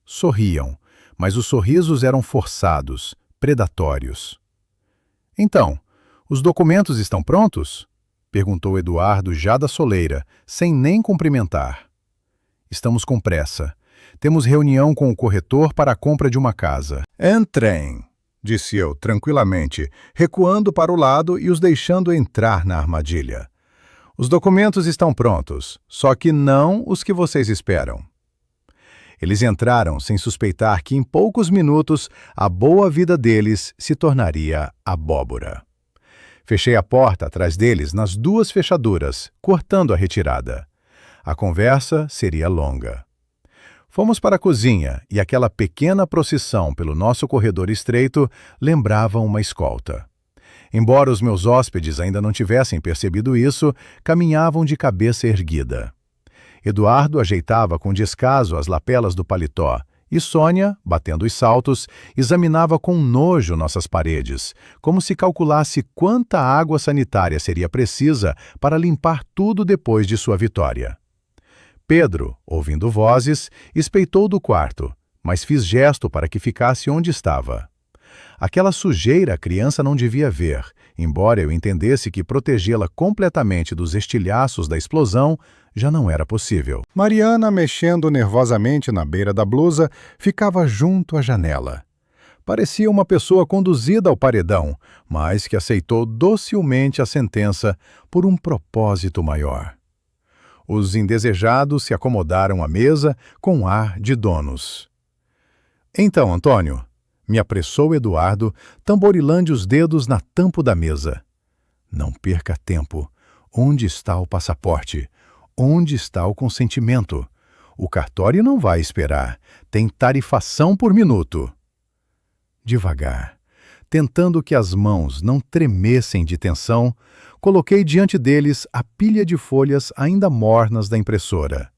Sorriam, mas os sorrisos eram forçados, predatórios. Então, os documentos estão prontos? Perguntou Eduardo já da soleira, sem nem cumprimentar. Estamos com pressa. Temos reunião com o corretor para a compra de uma casa. Entrem, disse eu tranquilamente, recuando para o lado e os deixando entrar na armadilha. Os documentos estão prontos, só que não os que vocês esperam. Eles entraram sem suspeitar que em poucos minutos a boa vida deles se tornaria abóbora. Fechei a porta atrás deles nas duas fechaduras, cortando a retirada. A conversa seria longa. Fomos para a cozinha e aquela pequena procissão pelo nosso corredor estreito lembrava uma escolta. Embora os meus hóspedes ainda não tivessem percebido isso, caminhavam de cabeça erguida. Eduardo ajeitava com descaso as lapelas do paletó e Sônia, batendo os saltos, examinava com nojo nossas paredes, como se calculasse quanta água sanitária seria precisa para limpar tudo depois de sua vitória. Pedro, ouvindo vozes, espreitou do quarto, mas fiz gesto para que ficasse onde estava. Aquela sujeira a criança não devia ver, embora eu entendesse que protegê-la completamente dos estilhaços da explosão já não era possível. Mariana, mexendo nervosamente na beira da blusa, ficava junto à janela. Parecia uma pessoa conduzida ao paredão, mas que aceitou docilmente a sentença por um propósito maior. Os indesejados se acomodaram à mesa com ar de donos. Então, Antônio, me apressou Eduardo, tamborilando os dedos na tampa da mesa. Não perca tempo. Onde está o passaporte? Onde está o consentimento? O cartório não vai esperar. Tem tarifação por minuto. Devagar, tentando que as mãos não tremessem de tensão, coloquei diante deles a pilha de folhas ainda mornas da impressora.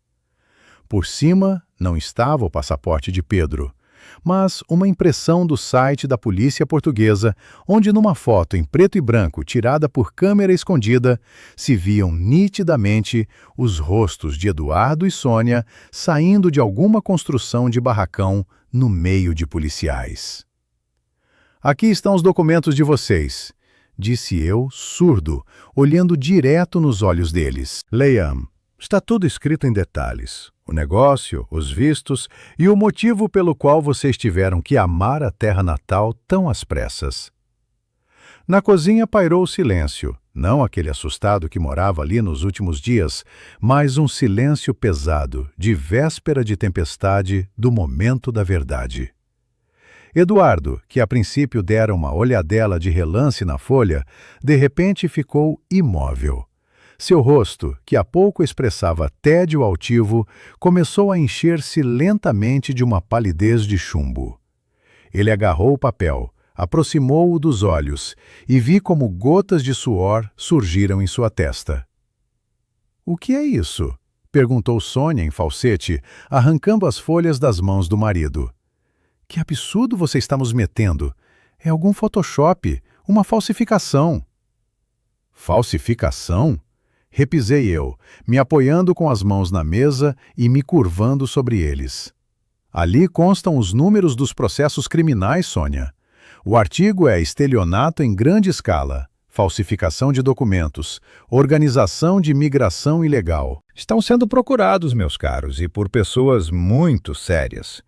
Por cima não estava o passaporte de Pedro, mas uma impressão do site da polícia portuguesa, onde numa foto em preto e branco tirada por câmera escondida, se viam nitidamente os rostos de Eduardo e Sônia saindo de alguma construção de barracão no meio de policiais. Aqui estão os documentos de vocês, disse eu, surdo, olhando direto nos olhos deles. Leiam. Está tudo escrito em detalhes. O negócio, os vistos e o motivo pelo qual vocês tiveram que amar a terra natal tão às pressas. Na cozinha pairou o silêncio, não aquele assustado que morava ali nos últimos dias, mas um silêncio pesado, de véspera de tempestade, do momento da verdade. Eduardo, que a princípio dera uma olhadela de relance na folha, de repente ficou imóvel. Seu rosto, que há pouco expressava tédio altivo, começou a encher-se lentamente de uma palidez de chumbo. Ele agarrou o papel, aproximou-o dos olhos e vi como gotas de suor surgiram em sua testa. — O que é isso? — perguntou Sônia em falsete, arrancando as folhas das mãos do marido. — Que absurdo você está nos metendo! É algum Photoshop, uma falsificação. — Falsificação? Repisei eu, me apoiando com as mãos na mesa e me curvando sobre eles. Ali constam os números dos processos criminais, Sônia. O artigo é estelionato em grande escala, falsificação de documentos, organização de migração ilegal. Estão sendo procurados, meus caros, e por pessoas muito sérias.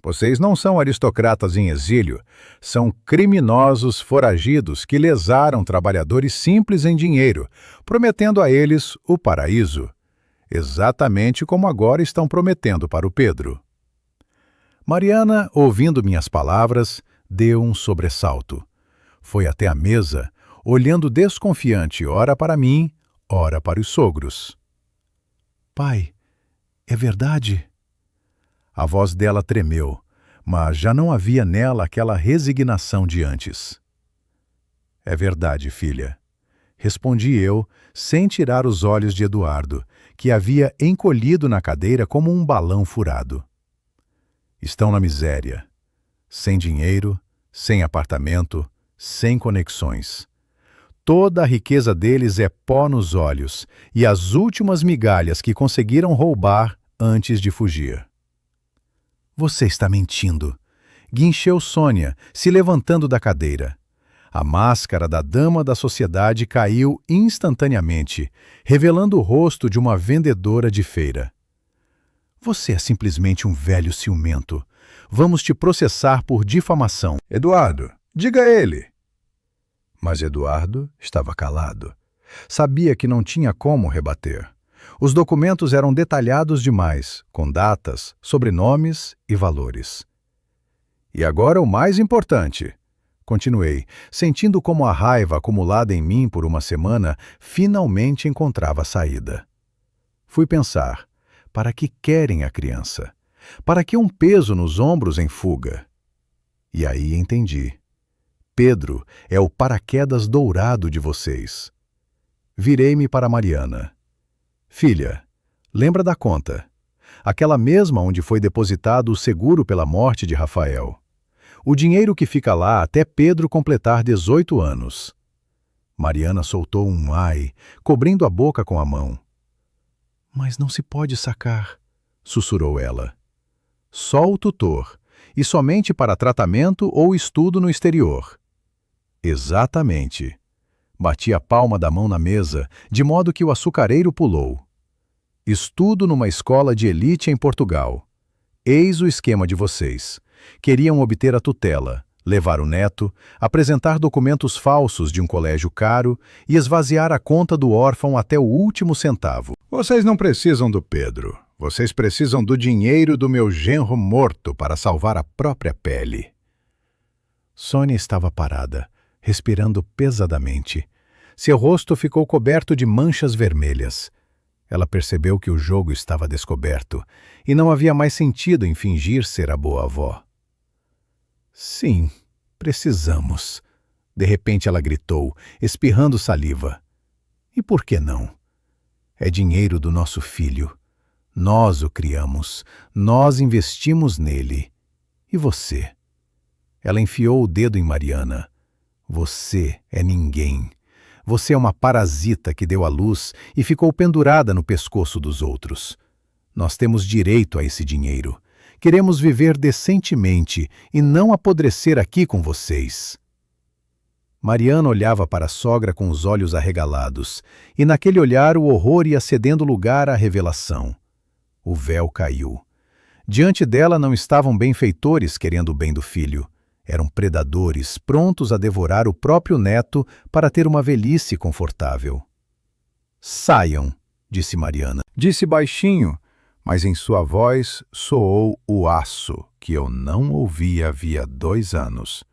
Vocês não são aristocratas em exílio, são criminosos foragidos que lesaram trabalhadores simples em dinheiro, prometendo a eles o paraíso, exatamente como agora estão prometendo para o Pedro. Mariana, ouvindo minhas palavras, deu um sobressalto. Foi até a mesa, olhando desconfiante ora para mim, ora para os sogros. — Pai, é verdade? A voz dela tremeu, mas já não havia nela aquela resignação de antes. — É verdade, filha. Respondi eu, sem tirar os olhos de Eduardo, que havia encolhido na cadeira como um balão furado. Estão na miséria. Sem dinheiro, sem apartamento, sem conexões. Toda a riqueza deles é pó nos olhos e as últimas migalhas que conseguiram roubar antes de fugir. — Você está mentindo! Guincheu Sônia, se levantando da cadeira. A máscara da dama da sociedade caiu instantaneamente, revelando o rosto de uma vendedora de feira. — Você é simplesmente um velho ciumento. Vamos te processar por difamação. Eduardo, diga a ele. Mas Eduardo estava calado. Sabia que não tinha como rebater. Os documentos eram detalhados demais, com datas, sobrenomes e valores. E agora o mais importante. Continuei, sentindo como a raiva acumulada em mim por uma semana finalmente encontrava saída. Fui pensar, para que querem a criança? Para que um peso nos ombros em fuga? E aí entendi. Pedro é o paraquedas dourado de vocês. Virei-me para Mariana. Filha, lembra da conta? Aquela mesma onde foi depositado o seguro pela morte de Rafael. O dinheiro que fica lá até Pedro completar 18 anos. Mariana soltou um ai, cobrindo a boca com a mão. Mas não se pode sacar, sussurrou ela. Só o tutor, e somente para tratamento ou estudo no exterior. Exatamente. Bati a palma da mão na mesa, de modo que o açucareiro pulou. Estudo numa escola de elite em Portugal. Eis o esquema de vocês. Queriam obter a tutela, levar o neto, apresentar documentos falsos de um colégio caro e esvaziar a conta do órfão até o último centavo. Vocês não precisam do Pedro. Vocês precisam do dinheiro do meu genro morto para salvar a própria pele. Sônia estava parada, respirando pesadamente. Seu rosto ficou coberto de manchas vermelhas. Ela percebeu que o jogo estava descoberto e não havia mais sentido em fingir ser a boa avó. Sim, precisamos. De repente ela gritou, espirrando saliva. E por que não? É dinheiro do nosso filho. Nós o criamos, nós investimos nele. E você? Ela enfiou o dedo em Mariana. Você é ninguém. Você é uma parasita que deu à luz e ficou pendurada no pescoço dos outros. Nós temos direito a esse dinheiro. Queremos viver decentemente e não apodrecer aqui com vocês. Mariana olhava para a sogra com os olhos arregalados, e naquele olhar o horror ia cedendo lugar à revelação. O véu caiu. Diante dela não estavam benfeitores querendo o bem do filho. Eram predadores prontos a devorar o próprio neto para ter uma velhice confortável. Saiam, disse Mariana. Disse baixinho, mas em sua voz soou o aço que eu não ouvia havia 2 anos.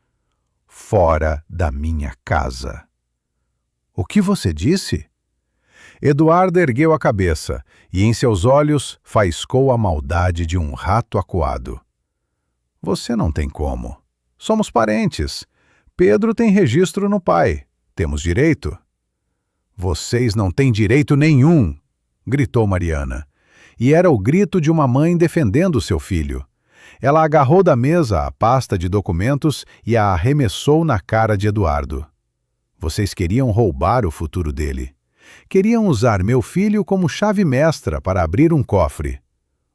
Fora da minha casa. O que você disse? Eduardo ergueu a cabeça e em seus olhos faiscou a maldade de um rato acuado. Você não tem como. Somos parentes. Pedro tem registro no pai. Temos direito. Vocês não têm direito nenhum, gritou Mariana. E era o grito de uma mãe defendendo seu filho. Ela agarrou da mesa a pasta de documentos e a arremessou na cara de Eduardo. Vocês queriam roubar o futuro dele. Queriam usar meu filho como chave mestra para abrir um cofre.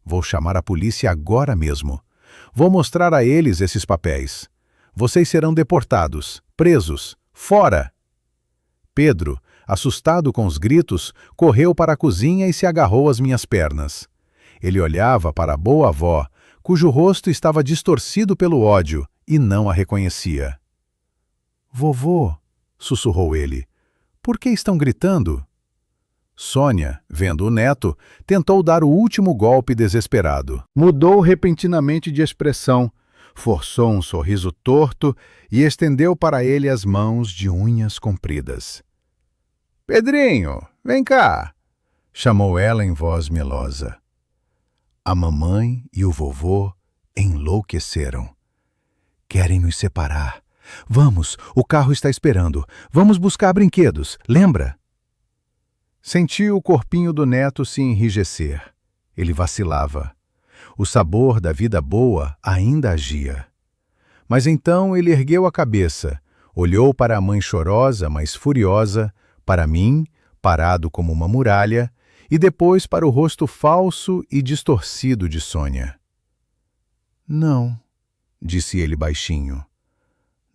Vou chamar a polícia agora mesmo. Vou mostrar a eles esses papéis. Vocês serão deportados, presos, fora! Pedro, assustado com os gritos, correu para a cozinha e se agarrou às minhas pernas. Ele olhava para a boa avó, cujo rosto estava distorcido pelo ódio, e não a reconhecia. Vovô, sussurrou ele, por que estão gritando? Sônia, vendo o neto, tentou dar o último golpe desesperado. Mudou repentinamente de expressão, forçou um sorriso torto e estendeu para ele as mãos de unhas compridas. Pedrinho, vem cá, chamou ela em voz melosa. A mamãe e o vovô enlouqueceram. Querem nos separar. Vamos, o carro está esperando. Vamos buscar brinquedos, lembra? Senti o corpinho do neto se enrijecer. Ele vacilava. O sabor da vida boa ainda agia. Mas então ele ergueu a cabeça, olhou para a mãe chorosa, mas furiosa, para mim, parado como uma muralha, e depois para o rosto falso e distorcido de Sônia. Não, disse ele baixinho.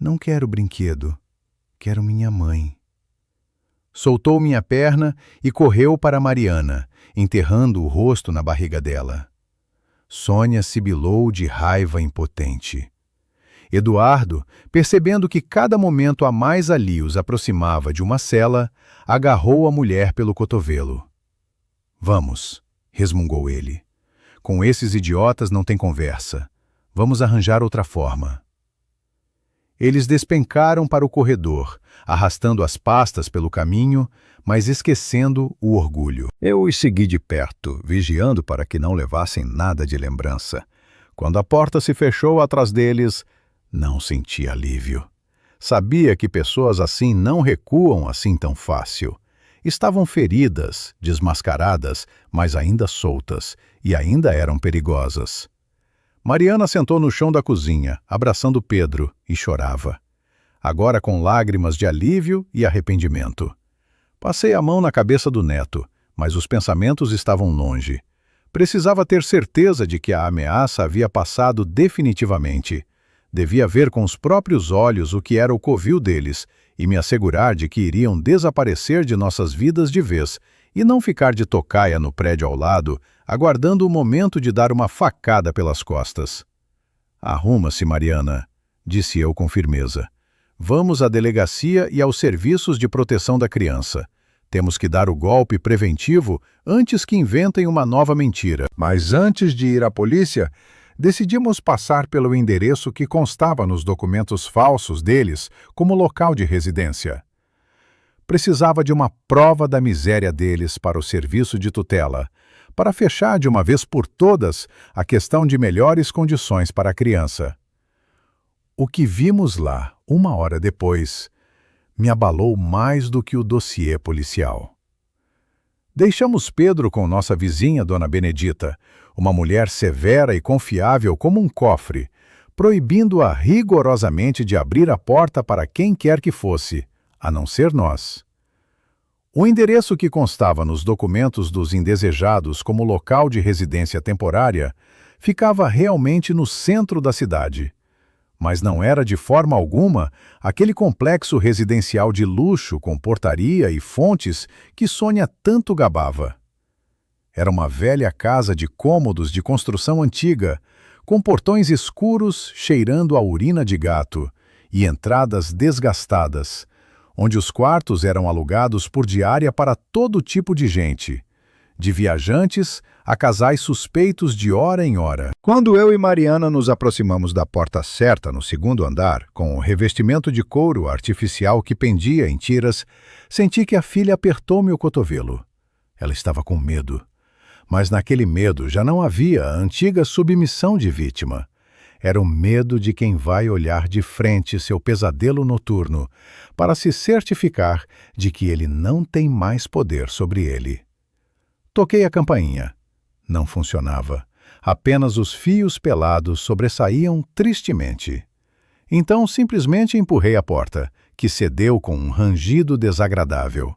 Não quero brinquedo. Quero minha mãe. Soltou minha perna e correu para Mariana, enterrando o rosto na barriga dela. Sônia sibilou de raiva impotente. Eduardo, percebendo que cada momento a mais ali os aproximava de uma cela, agarrou a mulher pelo cotovelo. Vamos, resmungou ele. Com esses idiotas não tem conversa. Vamos arranjar outra forma. Eles despencaram para o corredor, arrastando as pastas pelo caminho, mas esquecendo o orgulho. Eu os segui de perto, vigiando para que não levassem nada de lembrança. Quando a porta se fechou atrás deles, não senti alívio. Sabia que pessoas assim não recuam assim tão fácil. Estavam feridas, desmascaradas, mas ainda soltas, e ainda eram perigosas. Mariana sentou no chão da cozinha, abraçando Pedro, e chorava. Agora com lágrimas de alívio e arrependimento. Passei a mão na cabeça do neto, mas os pensamentos estavam longe. Precisava ter certeza de que a ameaça havia passado definitivamente. Devia ver com os próprios olhos o que era o covil deles e me assegurar de que iriam desaparecer de nossas vidas de vez e não ficar de tocaia no prédio ao lado, aguardando o momento de dar uma facada pelas costas. Arruma-se, Mariana, disse eu com firmeza. Vamos à delegacia e aos serviços de proteção da criança. Temos que dar o golpe preventivo antes que inventem uma nova mentira. Mas antes de ir à polícia, decidimos passar pelo endereço que constava nos documentos falsos deles como local de residência. Precisava de uma prova da miséria deles para o serviço de tutela, para fechar de uma vez por todas a questão de melhores condições para a criança. O que vimos lá, 1 hora depois, me abalou mais do que o dossiê policial. Deixamos Pedro com nossa vizinha, Dona Benedita, uma mulher severa e confiável como um cofre, proibindo-a rigorosamente de abrir a porta para quem quer que fosse, a não ser nós. O endereço que constava nos documentos dos indesejados como local de residência temporária ficava realmente no centro da cidade. Mas não era de forma alguma aquele complexo residencial de luxo com portaria e fontes que Sônia tanto gabava. Era uma velha casa de cômodos de construção antiga, com portões escuros cheirando a urina de gato e entradas desgastadas, onde os quartos eram alugados por diária para todo tipo de gente, de viajantes a casais suspeitos de hora em hora. Quando eu e Mariana nos aproximamos da porta certa no 2º andar, com o revestimento de couro artificial que pendia em tiras, senti que a filha apertou-me o cotovelo. Ela estava com medo. Mas naquele medo já não havia a antiga submissão de vítima. Era o medo de quem vai olhar de frente seu pesadelo noturno para se certificar de que ele não tem mais poder sobre ele. Toquei a campainha. Não funcionava. Apenas os fios pelados sobressaíam tristemente. Então simplesmente empurrei a porta, que cedeu com um rangido desagradável.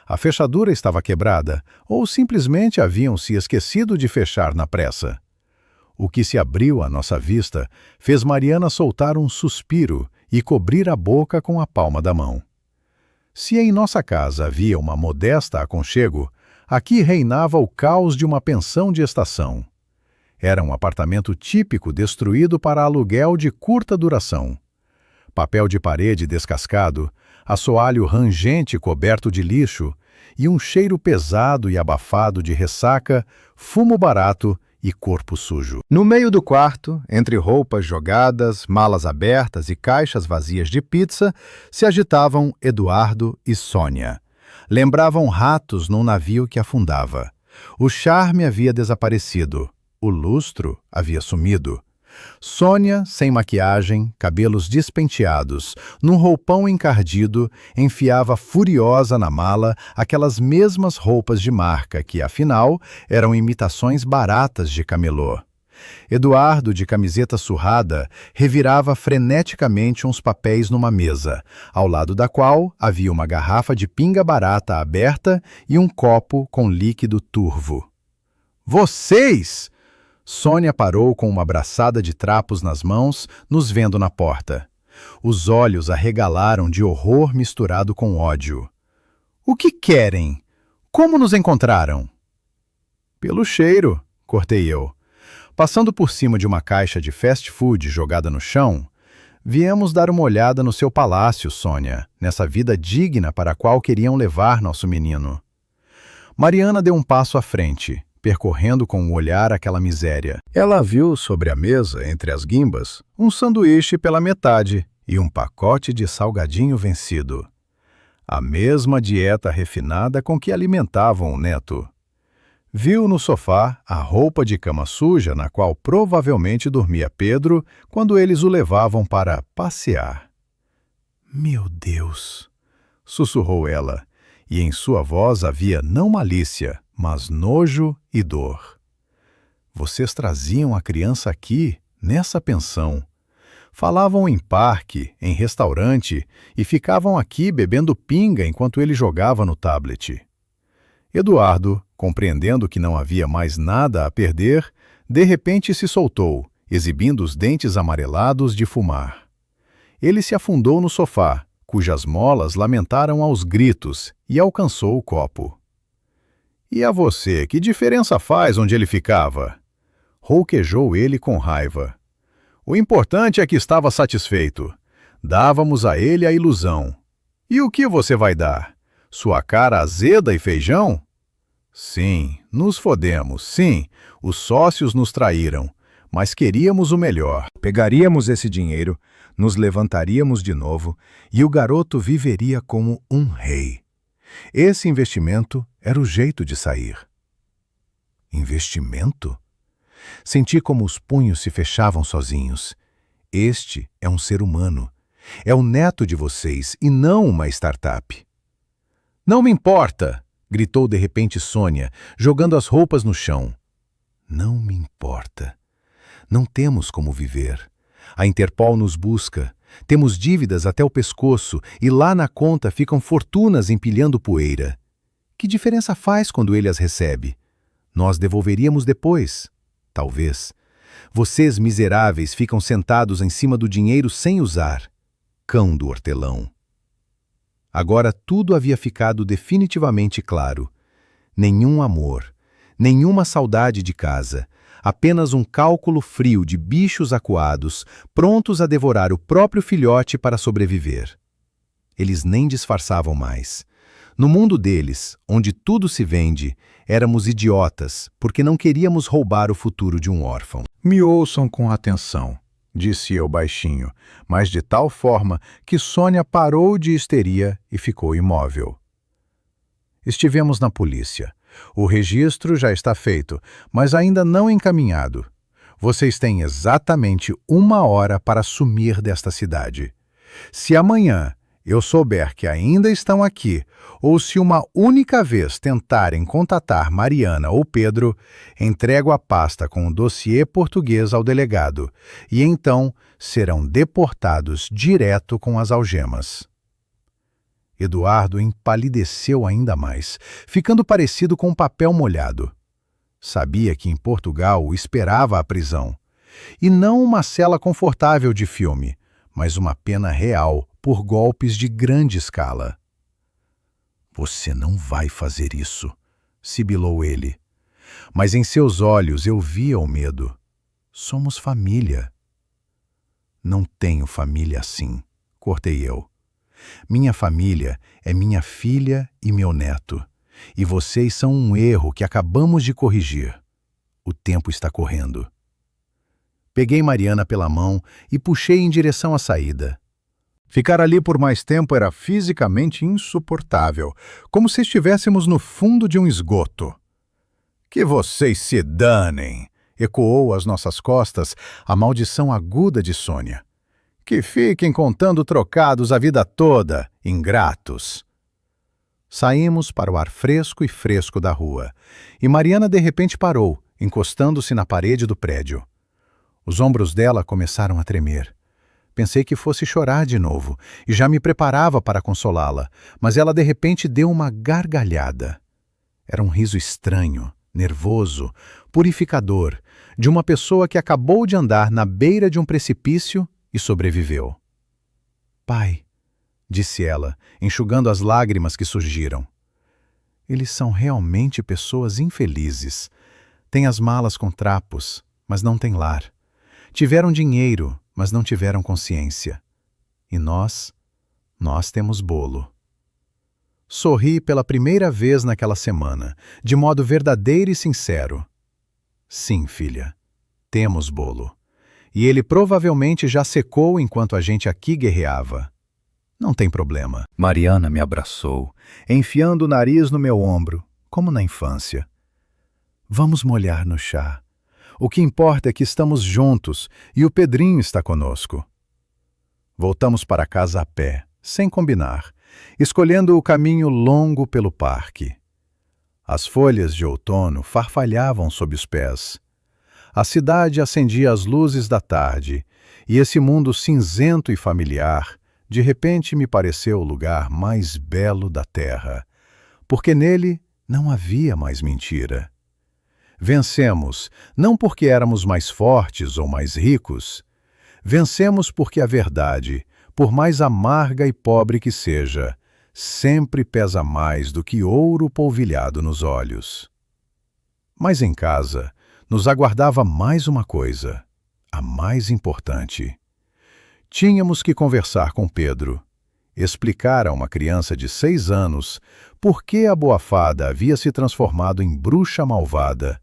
A fechadura estava quebrada, ou simplesmente haviam se esquecido de fechar na pressa. O que se abriu à nossa vista fez Mariana soltar um suspiro e cobrir a boca com a palma da mão. Se em nossa casa havia uma modesta aconchego, aqui reinava o caos de uma pensão de estação. Era um apartamento típico destruído para aluguel de curta duração. Papel de parede descascado, assoalho rangente coberto de lixo e um cheiro pesado e abafado de ressaca, fumo barato e corpo sujo. No meio do quarto, entre roupas jogadas, malas abertas e caixas vazias de pizza, se agitavam Eduardo e Sônia. Lembravam ratos num navio que afundava. O charme havia desaparecido. O lustro havia sumido. Sônia, sem maquiagem, cabelos despenteados, num roupão encardido, enfiava furiosa na mala aquelas mesmas roupas de marca que, afinal, eram imitações baratas de camelô. Eduardo, de camiseta surrada, revirava freneticamente uns papéis numa mesa, ao lado da qual havia uma garrafa de pinga barata aberta e um copo com líquido turvo. "Vocês!" Sônia parou com uma braçada de trapos nas mãos, nos vendo na porta. Os olhos arregalaram de horror misturado com ódio. "O que querem? Como nos encontraram?" "Pelo cheiro", cortei eu. Passando por cima de uma caixa de fast food jogada no chão, viemos dar uma olhada no seu palácio, Sônia, nessa vida digna para a qual queriam levar nosso menino. Mariana deu um passo à frente, percorrendo com o olhar aquela miséria. Ela viu sobre a mesa, entre as guimbas, um sanduíche pela metade e um pacote de salgadinho vencido. A mesma dieta refinada com que alimentavam o neto. Viu no sofá a roupa de cama suja na qual provavelmente dormia Pedro quando eles o levavam para passear. "Meu Deus!" sussurrou ela, e em sua voz havia não malícia, mas nojo e dor. "Vocês traziam a criança aqui, nessa pensão. Falavam em parque, em restaurante, e ficavam aqui bebendo pinga enquanto ele jogava no tablet." Eduardo, compreendendo que não havia mais nada a perder, de repente se soltou, exibindo os dentes amarelados de fumar. Ele se afundou no sofá, cujas molas lamentaram aos gritos, e alcançou o copo. "E a você, que diferença faz onde ele ficava?" Rouquejou ele com raiva. "O importante é que estava satisfeito. Dávamos a ele a ilusão. E o que você vai dar? Sua cara azeda e feijão?" "Sim, nos fodemos, sim, os sócios nos traíram, mas queríamos o melhor. Pegaríamos esse dinheiro, nos levantaríamos de novo e o garoto viveria como um rei. Esse investimento era o jeito de sair." Investimento? Senti como os punhos se fechavam sozinhos. Este é um ser humano. É o neto de vocês e não uma startup. "Não me importa!" gritou de repente Sônia, jogando as roupas no chão. "Não me importa. Não temos como viver. A Interpol nos busca. Temos dívidas até o pescoço e lá na conta ficam fortunas empilhando poeira. Que diferença faz quando ele as recebe? Nós devolveríamos depois. Talvez. Vocês miseráveis ficam sentados em cima do dinheiro sem usar. Cão do hortelão." Agora tudo havia ficado definitivamente claro. Nenhum amor, nenhuma saudade de casa, apenas um cálculo frio de bichos acuados, prontos a devorar o próprio filhote para sobreviver. Eles nem disfarçavam mais. No mundo deles, onde tudo se vende, éramos idiotas, porque não queríamos roubar o futuro de um órfão. "Me ouçam com atenção", disse eu baixinho, mas de tal forma que Sônia parou de histeria e ficou imóvel. "Estivemos na polícia. O registro já está feito, mas ainda não encaminhado. Vocês têm exatamente 1 hora para sumir desta cidade. Se amanhã eu souber que ainda estão aqui, ou se uma única vez tentarem contatar Mariana ou Pedro, entrego a pasta com o dossiê português ao delegado, e então serão deportados direto com as algemas." Eduardo empalideceu ainda mais, ficando parecido com um papel molhado. Sabia que em Portugal o esperava a prisão. E não uma cela confortável de filme, mas uma pena real por golpes de grande escala. "Você não vai fazer isso", sibilou ele. Mas em seus olhos eu via o medo. "Somos família." "Não tenho família assim", cortei eu. "Minha família é minha filha e meu neto. E vocês são um erro que acabamos de corrigir. O tempo está correndo." Peguei Mariana pela mão e puxei em direção à saída. Ficar ali por mais tempo era fisicamente insuportável, como se estivéssemos no fundo de um esgoto. "Que vocês se danem!" ecoou às nossas costas a maldição aguda de Sônia. "Que fiquem contando trocados a vida toda, ingratos." Saímos para o ar fresco e fresco da rua, e Mariana de repente parou, encostando-se na parede do prédio. Os ombros dela começaram a tremer. Pensei que fosse chorar de novo, e já me preparava para consolá-la, mas ela de repente deu uma gargalhada. Era um riso estranho, nervoso, purificador, de uma pessoa que acabou de andar na beira de um precipício e sobreviveu. "Pai", disse ela, enxugando as lágrimas que surgiram. "Eles são realmente pessoas infelizes. Têm as malas com trapos, mas não têm lar. Tiveram dinheiro, mas não tiveram consciência. E nós temos bolo. Sorri pela primeira vez naquela semana, de modo verdadeiro e sincero. Sim, filha, temos bolo. E ele provavelmente já secou enquanto a gente aqui guerreava. Não tem problema. Mariana me abraçou, enfiando o nariz no meu ombro, como na infância. Vamos molhar no chá. O que importa é que estamos juntos e o Pedrinho está conosco. Voltamos para casa a pé, sem combinar, escolhendo o caminho longo pelo parque. As folhas de outono farfalhavam sob os pés. A cidade acendia as luzes da tarde, e esse mundo cinzento e familiar, de repente me pareceu o lugar mais belo da terra, porque nele não havia mais mentira. Vencemos, não porque éramos mais fortes ou mais ricos. Vencemos porque a verdade, por mais amarga e pobre que seja, sempre pesa mais do que ouro polvilhado nos olhos. Mas em casa, nos aguardava mais uma coisa, a mais importante. Tínhamos que conversar com Pedro, explicar a uma criança de 6 anos por que a boa fada havia se transformado em bruxa malvada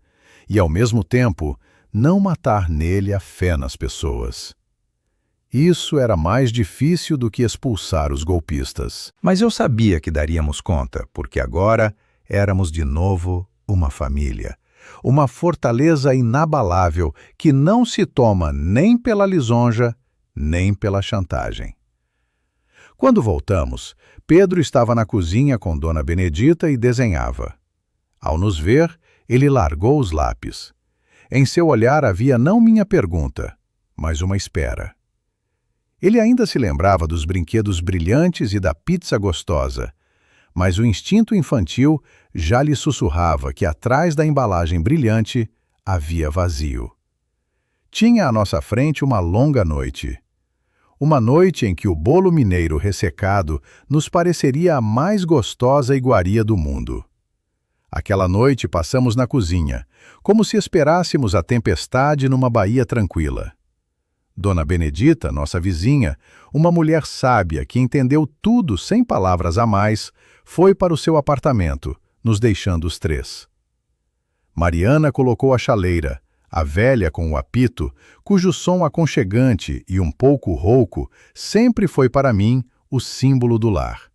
e, ao mesmo tempo, não matar nele a fé nas pessoas. Isso era mais difícil do que expulsar os golpistas. Mas eu sabia que daríamos conta, porque agora éramos de novo uma família. Uma fortaleza inabalável que não se toma nem pela lisonja, nem pela chantagem. Quando voltamos, Pedro estava na cozinha com Dona Benedita e desenhava. Ao nos ver, ele largou os lápis. Em seu olhar havia não minha pergunta, mas uma espera. Ele ainda se lembrava dos brinquedos brilhantes e da pizza gostosa, mas o instinto infantil já lhe sussurrava que atrás da embalagem brilhante havia vazio. Tinha à nossa frente uma longa noite. Uma noite em que o bolo mineiro ressecado nos pareceria a mais gostosa iguaria do mundo. Aquela noite passamos na cozinha, como se esperássemos a tempestade numa baía tranquila. Dona Benedita, nossa vizinha, uma mulher sábia que entendeu tudo sem palavras a mais, foi para o seu apartamento, nos deixando os 3. Mariana colocou a chaleira, a velha com o apito, cujo som aconchegante e um pouco rouco sempre foi para mim o símbolo do lar.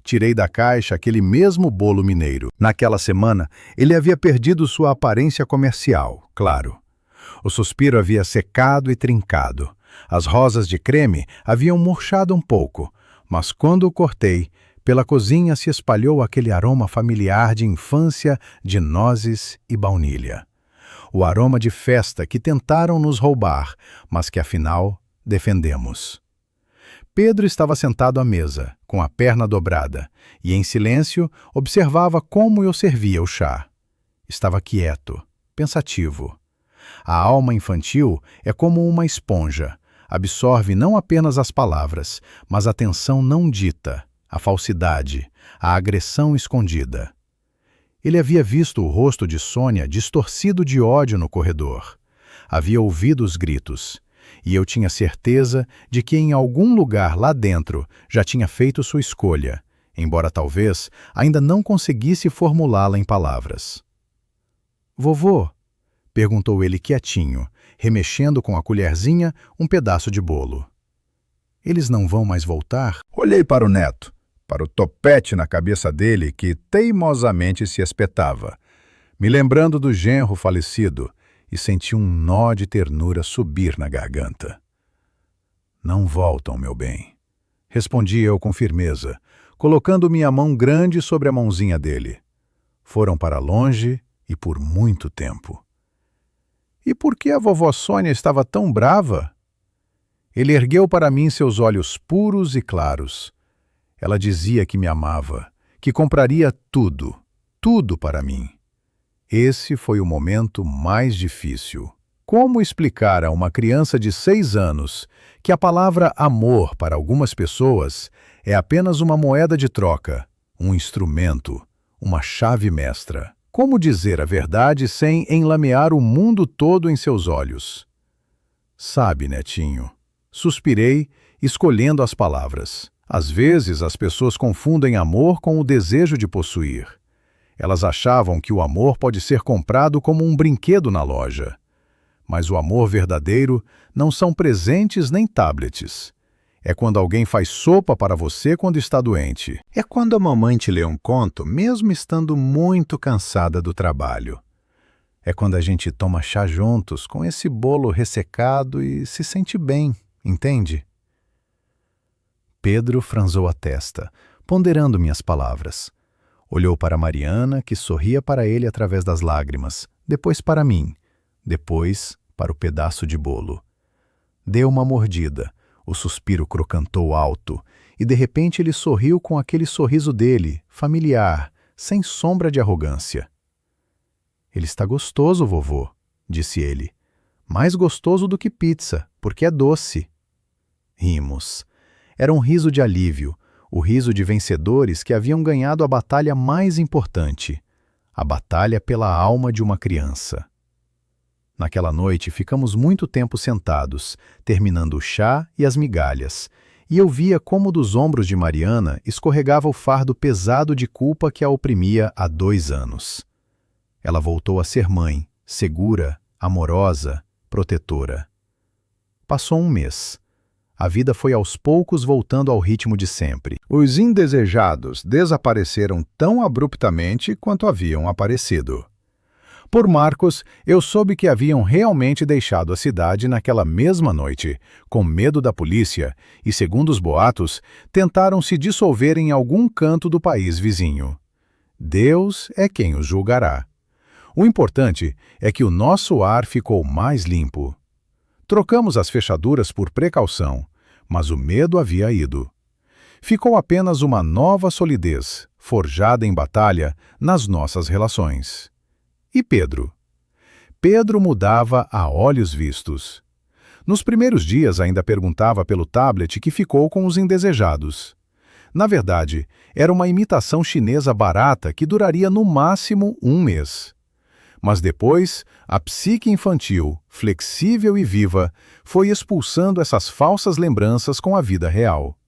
Tirei da caixa aquele mesmo bolo mineiro. Naquela semana, ele havia perdido sua aparência comercial, claro. O suspiro havia secado e trincado. As rosas de creme haviam murchado um pouco, mas quando o cortei, pela cozinha se espalhou aquele aroma familiar de infância de nozes e baunilha. O aroma de festa que tentaram nos roubar, mas que afinal defendemos. Pedro estava sentado à mesa, com a perna dobrada, e em silêncio observava como eu servia o chá. Estava quieto, pensativo. A alma infantil é como uma esponja, absorve não apenas as palavras, mas a tensão não dita, a falsidade, a agressão escondida. Ele havia visto o rosto de Sônia distorcido de ódio no corredor. Havia ouvido os gritos, e eu tinha certeza de que em algum lugar lá dentro já tinha feito sua escolha, embora talvez ainda não conseguisse formulá-la em palavras. "Vovô?", perguntou ele quietinho, remexendo com a colherzinha um pedaço de bolo. "Eles não vão mais voltar?" Olhei para o neto, para o topete na cabeça dele que teimosamente se espetava, me lembrando do genro falecido, e senti um nó de ternura subir na garganta. "Não voltam, meu bem", respondi eu com firmeza, colocando minha mão grande sobre a mãozinha dele. "Foram para longe e por muito tempo." "E por que a vovó Sônia estava tão brava?" Ele ergueu para mim seus olhos puros e claros. Ela dizia que me amava, que compraria tudo, tudo para mim. Esse foi o momento mais difícil. Como explicar a uma criança de 6 anos que a palavra amor para algumas pessoas é apenas uma moeda de troca, um instrumento, uma chave mestra? Como dizer a verdade sem enlamear o mundo todo em seus olhos? Sabe, netinho, suspirei, escolhendo as palavras. Às vezes as pessoas confundem amor com o desejo de possuir. Elas achavam que o amor pode ser comprado como um brinquedo na loja. Mas o amor verdadeiro não são presentes nem tablets. É quando alguém faz sopa para você quando está doente. É quando a mamãe te lê um conto, mesmo estando muito cansada do trabalho. É quando a gente toma chá juntos com esse bolo ressecado e se sente bem, entende? Pedro franzou a testa, ponderando minhas palavras. Olhou para Mariana, que sorria para ele através das lágrimas, depois para mim, depois para o pedaço de bolo. Deu uma mordida, o suspiro crocantou alto, e de repente ele sorriu com aquele sorriso dele, familiar, sem sombra de arrogância. Ele está gostoso, vovô, disse ele. Mais gostoso do que pizza, porque é doce. Rimos. Era um riso de alívio, o riso de vencedores que haviam ganhado a batalha mais importante, a batalha pela alma de uma criança. Naquela noite ficamos muito tempo sentados, terminando o chá e as migalhas, e eu via como dos ombros de Mariana escorregava o fardo pesado de culpa que a oprimia há 2 anos. Ela voltou a ser mãe, segura, amorosa, protetora. Passou um mês. A vida foi aos poucos voltando ao ritmo de sempre. Os indesejados desapareceram tão abruptamente quanto haviam aparecido. Por Marcos, eu soube que haviam realmente deixado a cidade naquela mesma noite, com medo da polícia, e, segundo os boatos, tentaram se dissolver em algum canto do país vizinho. Deus é quem os julgará. O importante é que o nosso ar ficou mais limpo. Trocamos as fechaduras por precaução, mas o medo havia ido. Ficou apenas uma nova solidez, forjada em batalha, nas nossas relações. E Pedro? Pedro mudava a olhos vistos. Nos primeiros dias ainda perguntava pelo tablet que ficou com os indesejados. Na verdade, era uma imitação chinesa barata que duraria no máximo 1 mês. Mas depois, a psique infantil, flexível e viva, foi expulsando essas falsas lembranças com a vida real.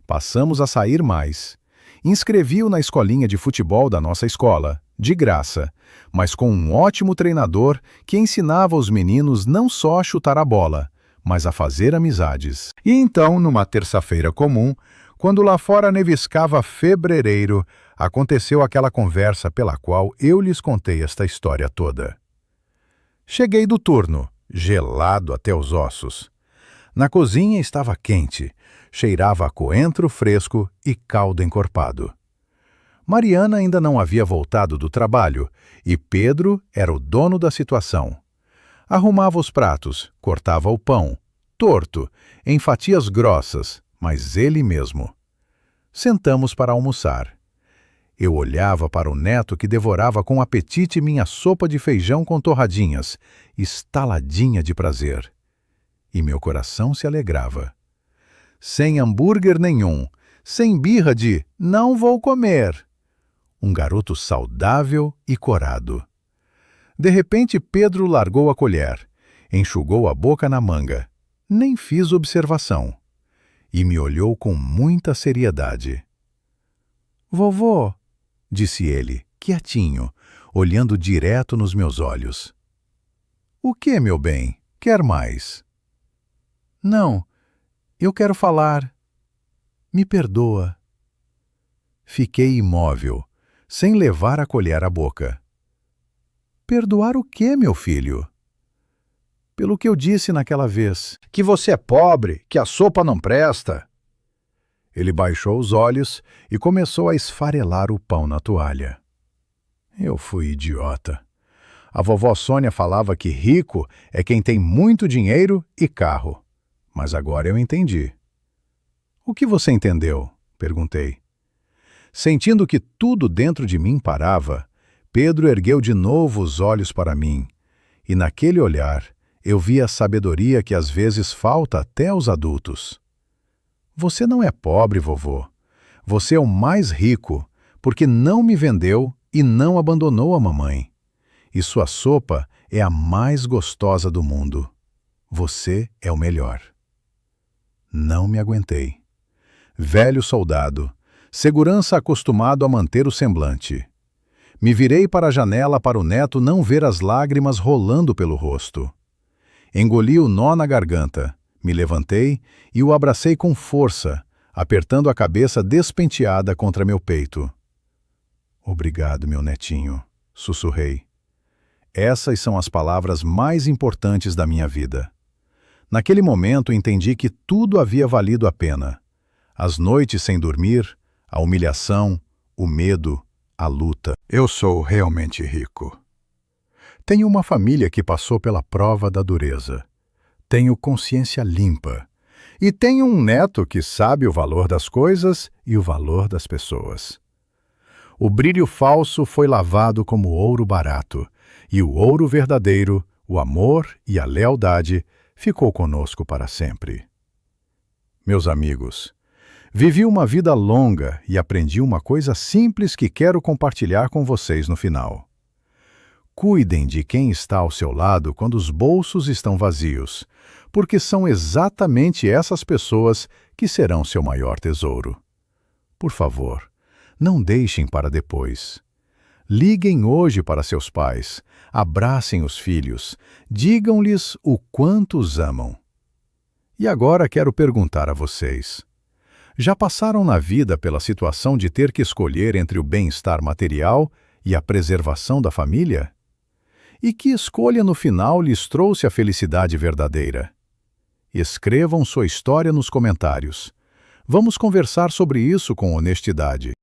Passamos a sair mais. Inscrevi-o na escolinha de futebol da nossa escola, de graça, mas com um ótimo treinador que ensinava os meninos não só a chutar a bola, mas a fazer amizades. E então, numa terça-feira comum, quando lá fora neviscava fevereiro, aconteceu aquela conversa pela qual eu lhes contei esta história toda. Cheguei do turno, gelado até os ossos. Na cozinha estava quente, cheirava a coentro fresco e caldo encorpado. Mariana ainda não havia voltado do trabalho e Pedro era o dono da situação. Arrumava os pratos, cortava o pão, torto, em fatias grossas, mas ele mesmo. Sentamos para almoçar. Eu olhava para o neto que devorava com apetite minha sopa de feijão com torradinhas, estaladinha de prazer. E meu coração se alegrava. Sem hambúrguer nenhum, sem birra de "não vou comer". Um garoto saudável e corado. De repente Pedro largou a colher, enxugou a boca na manga. Nem fiz observação. E me olhou com muita seriedade. "Vovô", disse ele, quietinho, olhando direto nos meus olhos. "O que, meu bem? Quer mais?" "Não, eu quero falar. Me perdoa." Fiquei imóvel, sem levar a colher à boca. "Perdoar o quê, meu filho?" "Pelo que eu disse naquela vez. Que você é pobre, que a sopa não presta." Ele baixou os olhos e começou a esfarelar o pão na toalha. Eu fui idiota. A vovó Sônia falava que rico é quem tem muito dinheiro e carro. Mas agora eu entendi. "O que você entendeu?" perguntei. Sentindo que tudo dentro de mim parava, Pedro ergueu de novo os olhos para mim, e naquele olhar eu vi a sabedoria que às vezes falta até aos adultos. "Você não é pobre, vovô. Você é o mais rico, porque não me vendeu e não abandonou a mamãe. E sua sopa é a mais gostosa do mundo. Você é o melhor. Não me aguentei. Velho soldado, segurança acostumado a manter o semblante. Me virei para a janela para o neto não ver as lágrimas rolando pelo rosto. Engoli o nó na garganta, me levantei e o abracei com força, apertando a cabeça despenteada contra meu peito. Obrigado, meu netinho, sussurrei. Essas são as palavras mais importantes da minha vida. Naquele momento entendi que tudo havia valido a pena. As noites sem dormir, a humilhação, o medo, a luta. Eu sou realmente rico. Tenho uma família que passou pela prova da dureza. Tenho consciência limpa. E tenho um neto que sabe o valor das coisas e o valor das pessoas. O brilho falso foi lavado como ouro barato, e o ouro verdadeiro, o amor e a lealdade, ficou conosco para sempre. Meus amigos, vivi uma vida longa e aprendi uma coisa simples que quero compartilhar com vocês no final. Cuidem de quem está ao seu lado quando os bolsos estão vazios, porque são exatamente essas pessoas que serão seu maior tesouro. Por favor, não deixem para depois. Liguem hoje para seus pais, abracem os filhos, digam-lhes o quanto os amam. E agora quero perguntar a vocês: já passaram na vida pela situação de ter que escolher entre o bem-estar material e a preservação da família? E que escolha no final lhes trouxe a felicidade verdadeira? Escrevam sua história nos comentários. Vamos conversar sobre isso com honestidade.